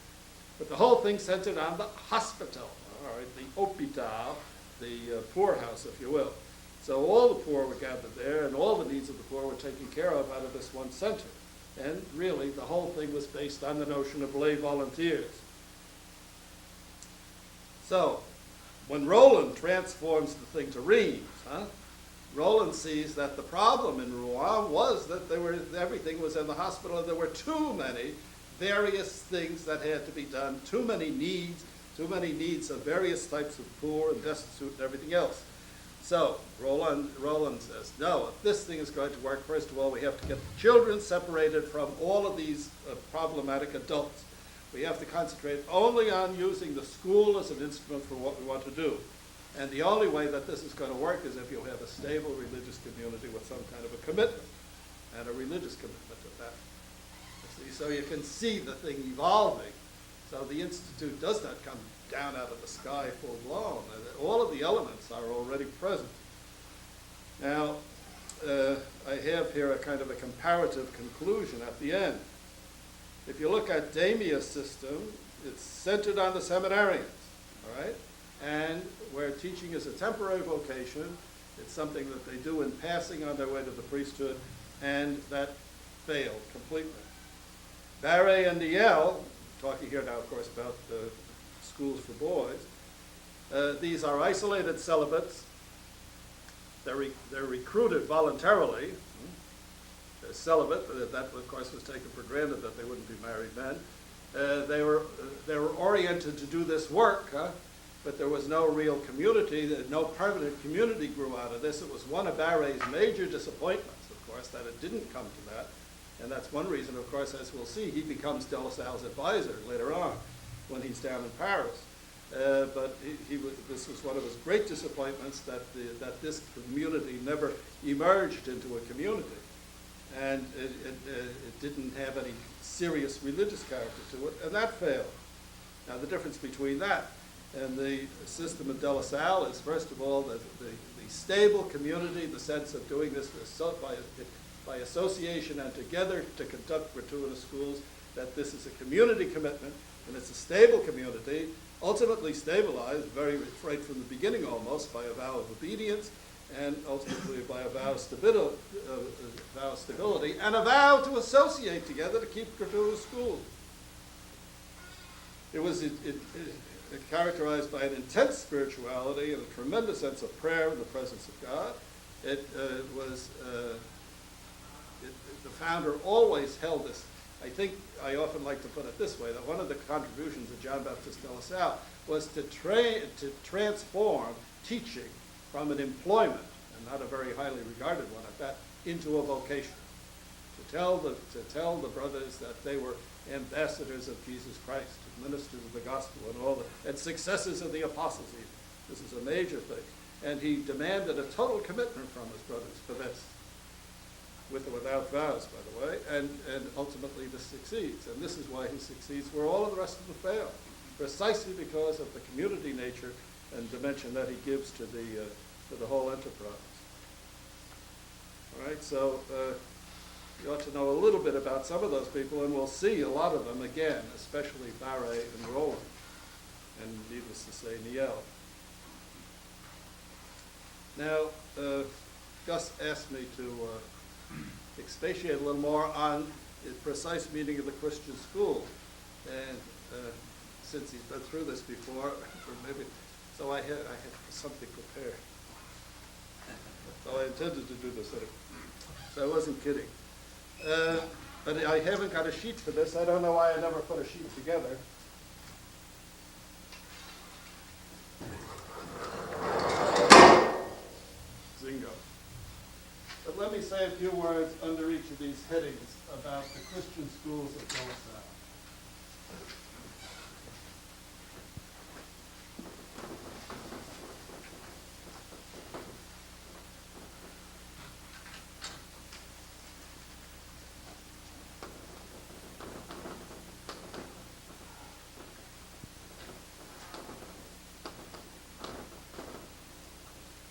But the whole thing centered on the hospital, all right, the hôpital, the poorhouse, if you will. So all the poor were gathered there, and all the needs of the poor were taken care of out of this one center. And really, the whole thing was based on the notion of lay volunteers. So, when Roland transforms the thing to Reims, Roland sees that the problem in Rouen was that everything was in the hospital, and there were too many various things that had to be done, too many needs of various types of poor and destitute and everything else. So Roland says, no, if this thing is going to work, first of all, we have to get the children separated from all of these problematic adults. We have to concentrate only on using the school as an instrument for what we want to do. And the only way that this is going to work is if you have a stable religious community with some kind of a commitment, and a religious commitment at that. See, so you can see the thing evolving. So the Institute does not come down out of the sky full blown. All of the elements are already present. Now, I have here a kind of a comparative conclusion at the end. If you look at Damia's system, it's centered on the seminarians, all right? And where teaching is a temporary vocation, it's something that they do in passing on their way to the priesthood, and that failed completely. Barré and Niel, talking here now, of course, about the schools for boys, these are isolated celibates. They're recruited voluntarily. They're celibate. That, of course, was taken for granted that they wouldn't be married men. They were oriented to do this work, but there was no real community. No permanent community grew out of this. It was one of Barré's major disappointments, of course, that it didn't come to that. And that's one reason, of course, as we'll see, he becomes De La Salle's advisor later on when he's down in Paris. But this was one of his great disappointments, that this community never emerged into a community. And it didn't have any serious religious character to it, and that failed. Now, the difference between that and the system of De La Salle is, first of all, the stable community, the sense of doing this by association and together to conduct gratuitous schools, that this is a community commitment, and it's a stable community, ultimately stabilized right from the beginning almost by a vow of obedience, and ultimately by a vow of stability, and a vow to associate together to keep gratuitous schools. It was characterized by an intense spirituality and a tremendous sense of prayer in the presence of God. The founder always held this. I think I often like to put it this way, that one of the contributions of John Baptist de La Salle was to transform teaching from an employment, and not a very highly regarded one at that, into a vocation. To tell the brothers that they were ambassadors of Jesus Christ, ministers of the gospel, and successors of the apostles even. This is a major thing. And he demanded a total commitment from his brothers for this, with or without vows, by the way, and ultimately this succeeds. And this is why he succeeds where all of the rest of them fail, precisely because of the community nature and dimension that he gives to the whole enterprise. All right, so you ought to know a little bit about some of those people, and we'll see a lot of them again, especially Barré and Roland, and needless to say, Niel. Now, Gus asked me to expatiate a little more on the precise meaning of the Christian school. And since he's been through this before, or maybe, so I had something prepared. So I intended to do this, so I wasn't kidding. But I haven't got a sheet for this. I don't know why I never put a sheet together. Zingo. But let me say a few words under each of these headings about the Christian schools of De La Salle.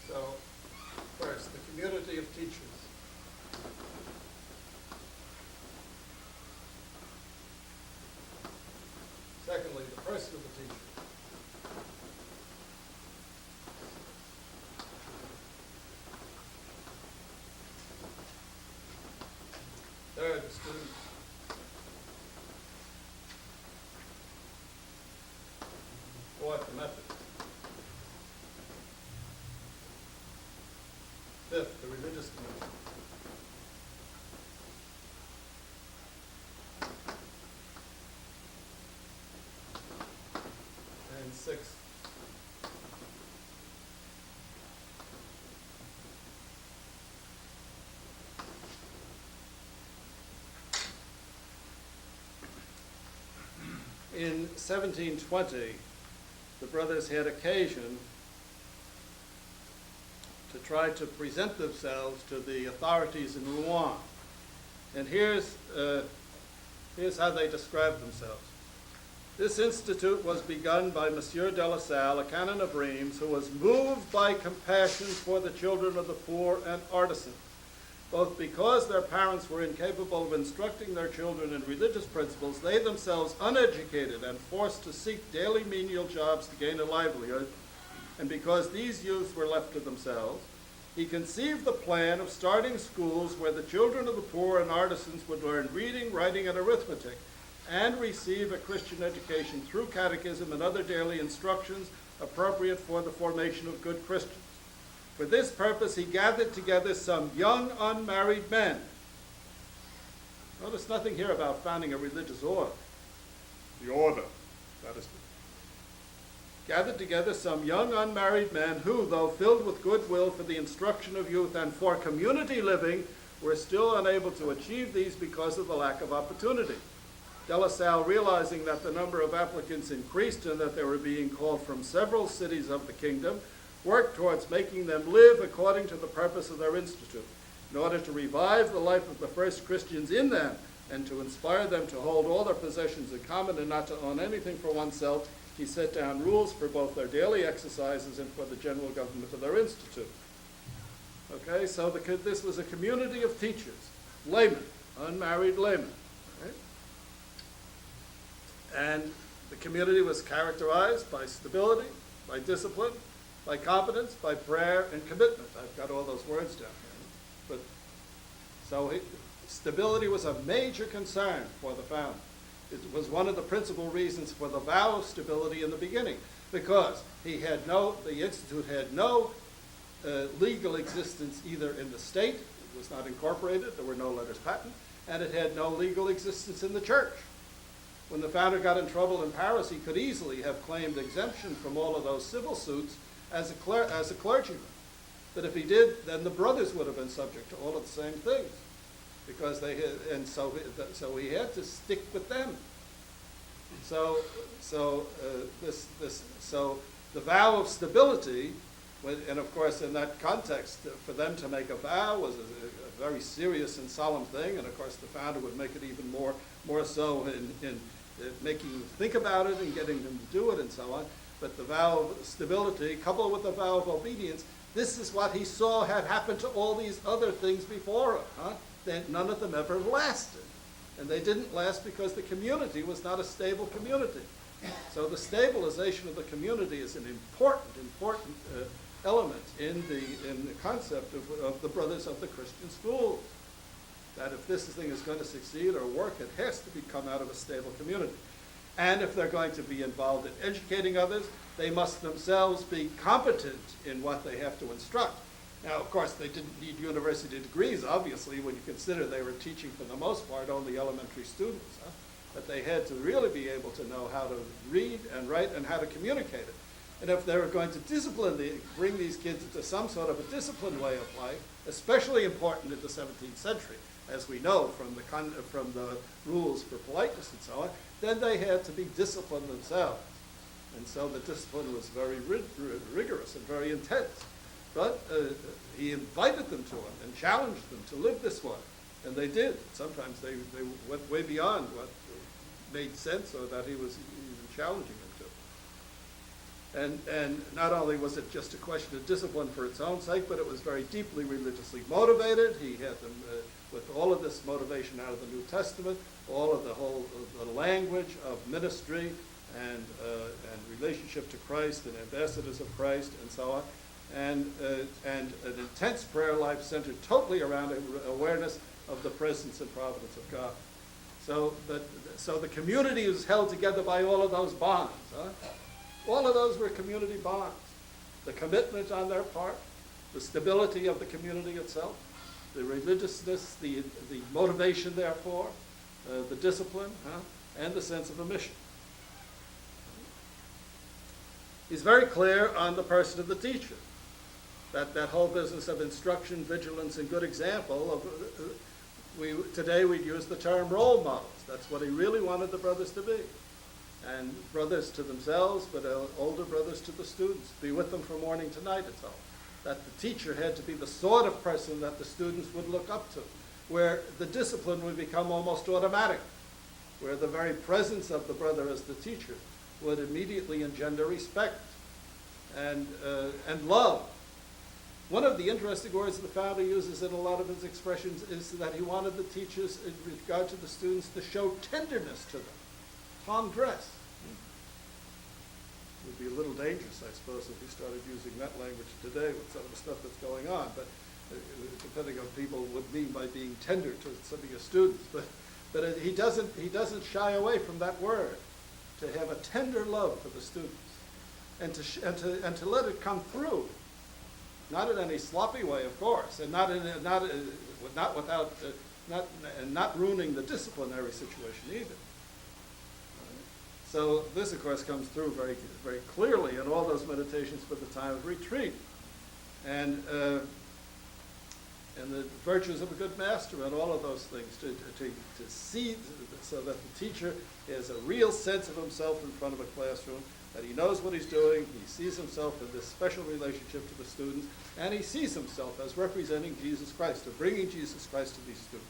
So, first, the community of teachers. Secondly, the person of the teacher. Third, the student. Fourth, the method. Fifth, the religious community. And sixth, in 1720, the brothers had occasion to try to present themselves to the authorities in Rouen. And here's how they described themselves. This institute was begun by Monsieur de La Salle, a canon of Reims, who was moved by compassion for the children of the poor and artisans, both because their parents were incapable of instructing their children in religious principles, they themselves uneducated and forced to seek daily menial jobs to gain a livelihood, and because these youths were left to themselves, he conceived the plan of starting schools where the children of the poor and artisans would learn reading, writing, and arithmetic, and receive a Christian education through catechism and other daily instructions appropriate for the formation of good Christians. For this purpose, he gathered together some young unmarried men. Notice nothing here about founding a religious order. The order, that is. Gathered together some young unmarried men who, though filled with goodwill for the instruction of youth and for community living, were still unable to achieve these because of the lack of opportunity. De La Salle, realizing that the number of applicants increased and that they were being called from several cities of the kingdom, worked towards making them live according to the purpose of their institute, in order to revive the life of the first Christians in them and to inspire them to hold all their possessions in common and not to own anything for oneself. He set down rules for both their daily exercises and for the general government of their institute. Okay, so this was a community of teachers, laymen, unmarried laymen. Right? And the community was characterized by stability, by discipline, by competence, by prayer, and commitment. I've got all those words down here. But stability was a major concern for the founder. It was one of the principal reasons for the vow of stability in the beginning, because the institute had no legal existence either in the state, it was not incorporated, there were no letters patent, and it had no legal existence in the church. When the founder got in trouble in Paris, he could easily have claimed exemption from all of those civil suits as a clergyman. But if he did, then the brothers would have been subject to all of the same things, because they had, and so he had to stick with them. So the vow of stability, and of course in that context, for them to make a vow was a very serious and solemn thing, and of course the founder would make it even more so in making them think about it and getting them to do it and so on. But the vow of stability, coupled with the vow of obedience, this is what he saw had happened to all these other things before him. None of them ever lasted. And they didn't last because the community was not a stable community. So the stabilization of the community is an important element in in the concept of the Brothers of the Christian Schools. That if this thing is going to succeed or work, it has to come out of a stable community. And if they're going to be involved in educating others, they must themselves be competent in what they have to instruct. Now, of course, they didn't need university degrees, obviously, when you consider they were teaching, for the most part, only elementary students. But they had to really be able to know how to read and write and how to communicate it. And if they were going to bring these kids into some sort of a disciplined way of life, especially important in the 17th century, as we know from the rules for politeness and so on, then they had to be disciplined themselves. And so the discipline was very rigorous and very intense. But he invited them to it and challenged them to live this way. And they did. Sometimes they went way beyond what made sense or that he was even challenging them to. And not only was it just a question of discipline for its own sake, but it was very deeply religiously motivated. He had them with all of this motivation out of the New Testament, all of the language of ministry and relationship to Christ and ambassadors of Christ and so on, and an intense prayer life centered totally around awareness of the presence and providence of God. So the community is held together by all of those bonds. All of those were community bonds. The commitment on their part, the stability of the community itself, the religiousness, the motivation therefore, the discipline, and the sense of a mission. He's very clear on the person of the teacher. That whole business of instruction, vigilance, and good example. Today we'd use the term role models. That's what he really wanted the brothers to be. And brothers to themselves, but older brothers to the students. Be with them from morning to night, it's all. That the teacher had to be the sort of person that the students would look up to, where the discipline would become almost automatic, where the very presence of the brother as the teacher would immediately engender respect and love. One of the interesting words the founder uses in a lot of his expressions is that he wanted the teachers, in regard to the students, to show tenderness to them. Tendresse. It would be a little dangerous, I suppose, if he started using that language today with some of the stuff that's going on, but depending on people would mean by being tender to some of your students. But he doesn't shy away from that word, to have a tender love for the students, and to let it come through. Not in any sloppy way, of course, and not ruining the disciplinary situation either. So this, of course, comes through very, very clearly in all those meditations for the time of retreat, and the virtues of a good master and all of those things to see, so that the teacher has a real sense of himself in front of a classroom, that he knows what he's doing, he sees himself in this special relationship to the students, and he sees himself as representing Jesus Christ, or bringing Jesus Christ to these students.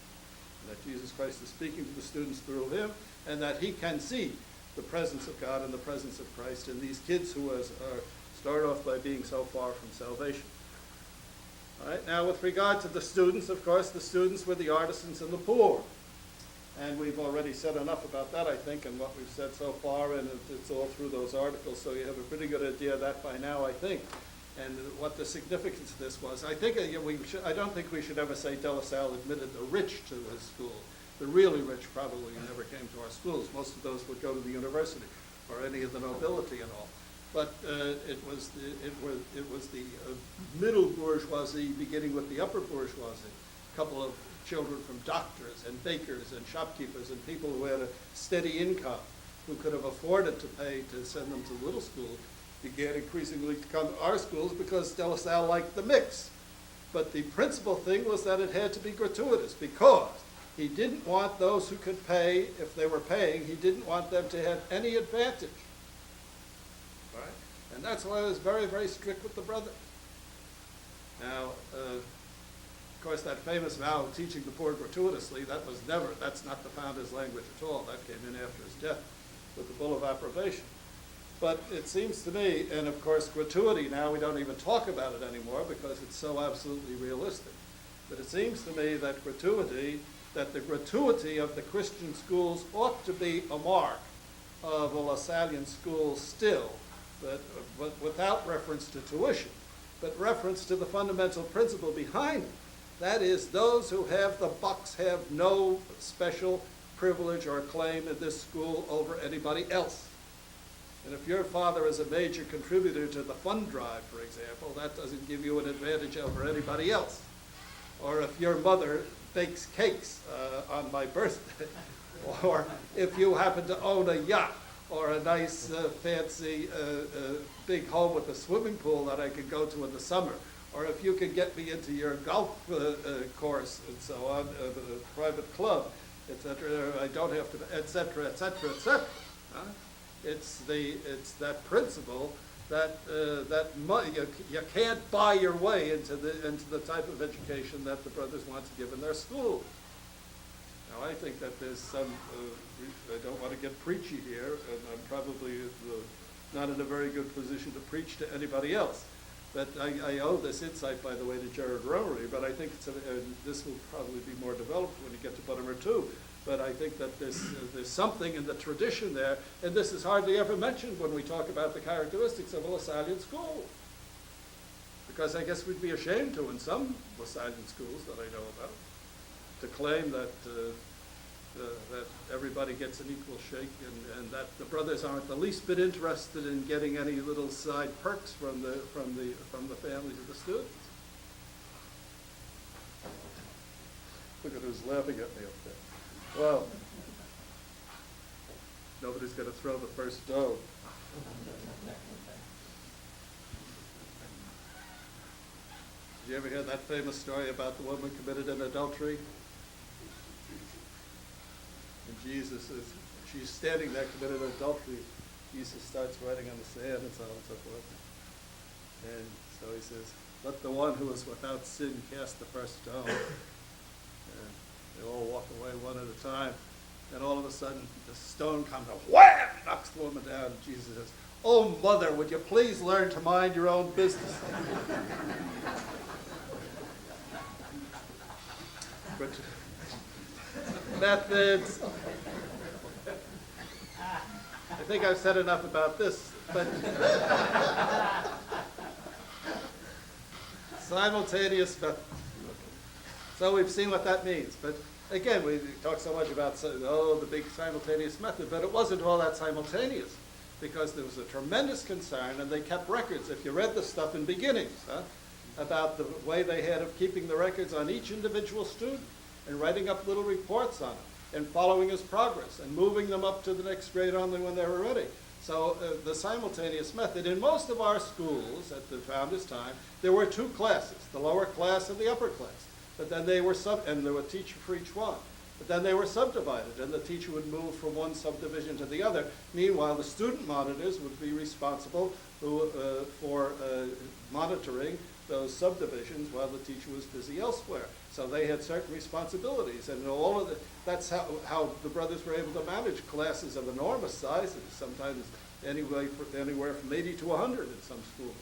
And that Jesus Christ is speaking to the students through him, and that he can see the presence of God and the presence of Christ in these kids who start off by being so far from salvation. All right, now with regard to the students, of course, the students were the artisans and the poor. And we've already said enough about that, I think, and what we've said so far, and it's all through those articles, so you have a pretty good idea of that by now, I think, and what the significance of this was. I think I don't think we should ever say De La Salle admitted the rich to his school. The really rich probably never came to our schools. Most of those would go to the university, or any of the nobility and all. But it was the middle bourgeoisie beginning with the upper bourgeoisie. A couple of children from doctors and bakers and shopkeepers and people who had a steady income, who could have afforded to pay to send them to little school, began increasingly to come to our schools because De La Salle liked the mix. But the principal thing was that it had to be gratuitous, because he didn't want those who could pay, if they were paying, he didn't want them to have any advantage. Right? And that's why I was very, very strict with the brothers. Now, of course, that famous vow of teaching the poor gratuitously, that's not the founder's language at all. That came in after his death with the Bull of Approbation. But it seems to me, and of course gratuity now, we don't even talk about it anymore because it's so absolutely realistic. But it seems to me that the gratuity of the Christian schools ought to be a mark of a Lasallian school still, but without reference to tuition. but reference to the fundamental principle behind it. That is, those who have the bucks have no special privilege or claim in this school over anybody else. And if your father is a major contributor to the fund drive, for example, that doesn't give you an advantage over anybody else. Or if your mother bakes cakes on my birthday, or if you happen to own a yacht, or a nice fancy big home with a swimming pool that I could go to in the summer, or if you could get me into your golf course and so on, a private club, etc. I don't have to, etc., etc., etc. It's that principle that you can't buy your way into the type of education that the brothers want to give in their school. Now, I think that there's some, I don't want to get preachy here, and I'm probably not in a very good position to preach to anybody else. But I owe this insight, by the way, to Jared Rowery, but I think this will probably be more developed when you get to Buttimer too. But I think that there's something in the tradition there, and this is hardly ever mentioned when we talk about the characteristics of a Lasallian school. Because I guess we'd be ashamed to, in some Lasallian schools that I know about, to claim that that everybody gets an equal shake, and that the brothers aren't the least bit interested in getting any little side perks from the families of the students. Look at who's laughing at me up there. Well, nobody's going to throw the first dough. Did you ever hear that famous story about the woman committed an adultery? And she's standing there committed adultery. Jesus starts writing on the sand and so on and so forth. And so he says, let the one who is without sin cast the first stone. And they all walk away one at a time. And all of a sudden, the stone comes and wham! Knocks the woman down. And Jesus says, oh, mother, would you please learn to mind your own business? But methods. I think I've said enough about this, but simultaneous method. So we've seen what that means. But again, we talk so much about, the big simultaneous method, but it wasn't all that simultaneous because there was a tremendous concern, and they kept records. If you read the stuff in beginnings, about the way they had of keeping the records on each individual student and writing up little reports on it and following his progress and moving them up to the next grade only when they were ready. So the simultaneous method, in most of our schools at the founder's time, there were two classes, the lower class and the upper class. But then they were and there were a teacher for each one. But then they were subdivided, and the teacher would move from one subdivision to the other. Meanwhile, the student monitors would be responsible for monitoring those subdivisions while the teacher was busy elsewhere. So they had certain responsibilities, and all of that's how the brothers were able to manage classes of enormous sizes, sometimes anywhere from 80 to 100 in some schools.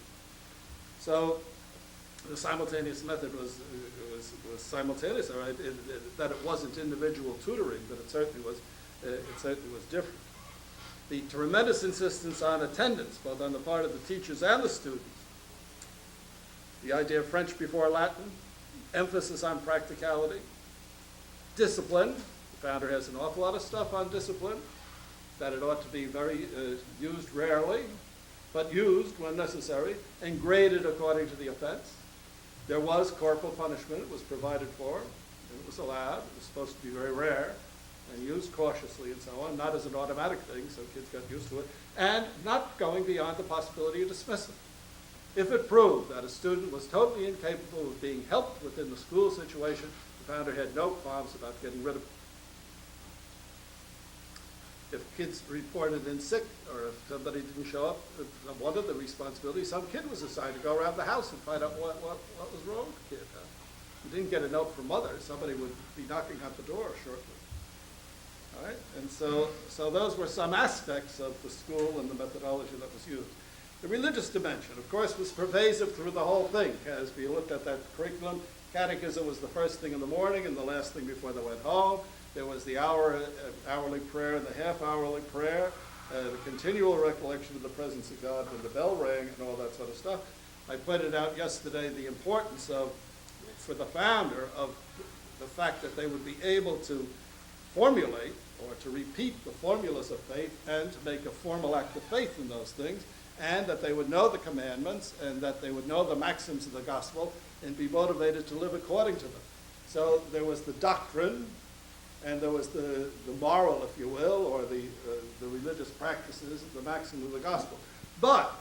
So the simultaneous method was simultaneous, all right, that it wasn't individual tutoring, but it certainly was different. The tremendous insistence on attendance, both on the part of the teachers and the students. The idea of French before Latin, emphasis on practicality, discipline. The founder has an awful lot of stuff on discipline, that it ought to be very used rarely, but used when necessary, and graded according to the offense. There was corporal punishment. It was provided for, and it was allowed. It was supposed to be very rare and used cautiously and so on, not as an automatic thing, so kids got used to it, and not going beyond the possibility of dismissal. If it proved that a student was totally incapable of being helped within the school situation, the founder had no qualms about getting rid of it. If kids reported in sick, or if somebody didn't show up, one of the responsibilities, some kid was assigned to go around the house and find out what was wrong with the kid. If you didn't get a note from mother, somebody would be knocking on the door shortly. All right? And so those were some aspects of the school and the methodology that was used. The religious dimension, of course, was pervasive through the whole thing. As we looked at that curriculum, catechism was the first thing in the morning and the last thing before they went home. There was the hourly prayer and the half-hourly prayer, the continual recollection of the presence of God when the bell rang and all that sort of stuff. I pointed out yesterday the importance of, for the founder, of the fact that they would be able to formulate or to repeat the formulas of faith and to make a formal act of faith in those things, and that they would know the commandments and that they would know the maxims of the gospel and be motivated to live according to them. So there was the doctrine, and there was the moral, if you will, or the religious practices, the maxim of the gospel. But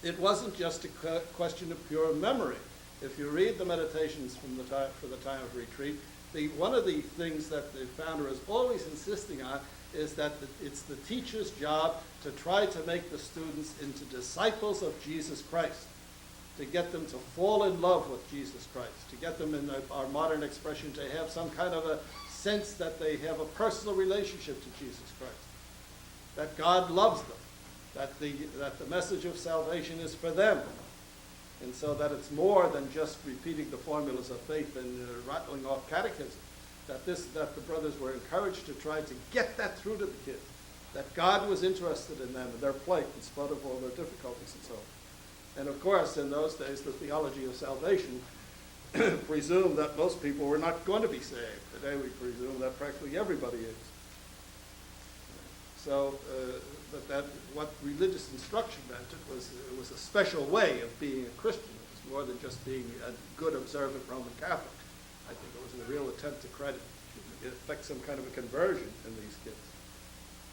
it wasn't just a question of pure memory. If you read the meditations from the time, for the time of retreat, one of the things that the founder is always insisting on is that it's the teacher's job to try to make the students into disciples of Jesus Christ, to get them to fall in love with Jesus Christ, to get them, in our modern expression, to have some kind of a sense that they have a personal relationship to Jesus Christ, that God loves them, that the message of salvation is for them, and so that it's more than just repeating the formulas of faith and rattling off catechism, that the brothers were encouraged to try to get that through to the kids, that God was interested in them and their plight in spite of all their difficulties and so on. And of course, in those days, the theology of salvation presumed that most people were not going to be saved. Today we presume that practically everybody is. So, but what religious instruction meant, it was a special way of being a Christian. It was more than just being a good, observant Roman Catholic. I think it was a real attempt to effect some kind of a conversion in these kids.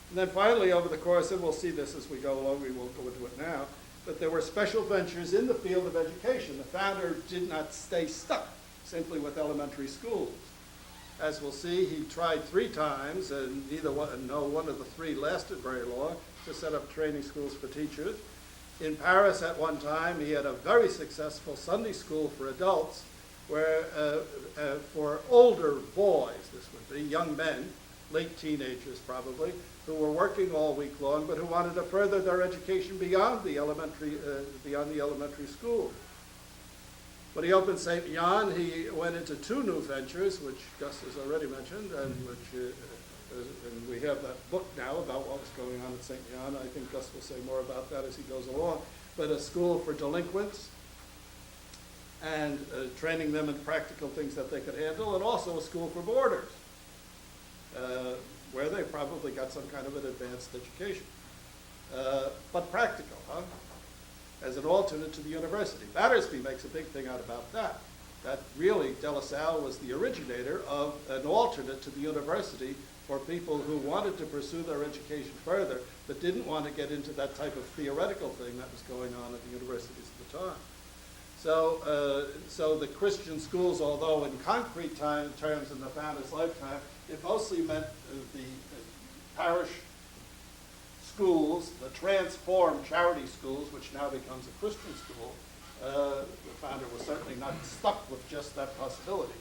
And then finally, over the course, and we'll see this as we go along, we won't go into it now, but there were special ventures in the field of education. The founder did not stay stuck simply with elementary schools. As we'll see, he tried 3 times, and no one of the 3 lasted very long, to set up training schools for teachers. In Paris at one time, he had a very successful Sunday school for adults, where for older boys, this would be young men, late teenagers probably, who were working all week long, but who wanted to further their education beyond the elementary school. When he opened St. Jan, he went into 2 new ventures, which Gus has already mentioned, and and we have that book now about what was going on at St. Jan. I think Gus will say more about that as he goes along. But a school for delinquents, and training them in practical things that they could handle, and also a school for boarders, where they probably got some kind of an advanced education. But practical, huh? As an alternate to the university. Battersby makes a big thing out about that. That really, De La Salle was the originator of an alternate to the university for people who wanted to pursue their education further, but didn't want to get into that type of theoretical thing that was going on at the universities at the time. So the Christian schools, although in concrete terms in the founder's lifetime, it mostly meant the parish schools, the transformed charity schools, which now becomes a Christian school. The founder was certainly not stuck with just that possibility.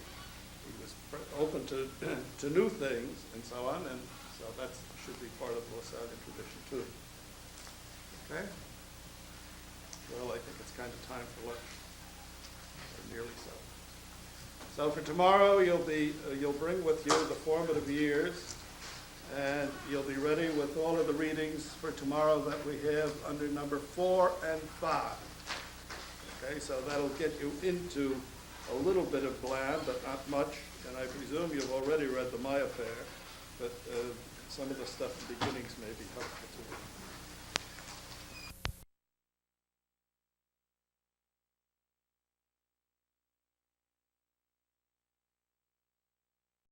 He was open to new things and so on, and so that should be part of the Lasallian tradition too. Okay? Well, I think it's kind of time for lunch, or nearly so. So for tomorrow, you'll bring with you the formative years, and you'll be ready with all of the readings for tomorrow that we have under number 4 and 5. Okay, so that'll get you into a little bit of Bland, but not much. And I presume you've already read the My Affair, but some of the stuff in the beginnings may be helpful to you.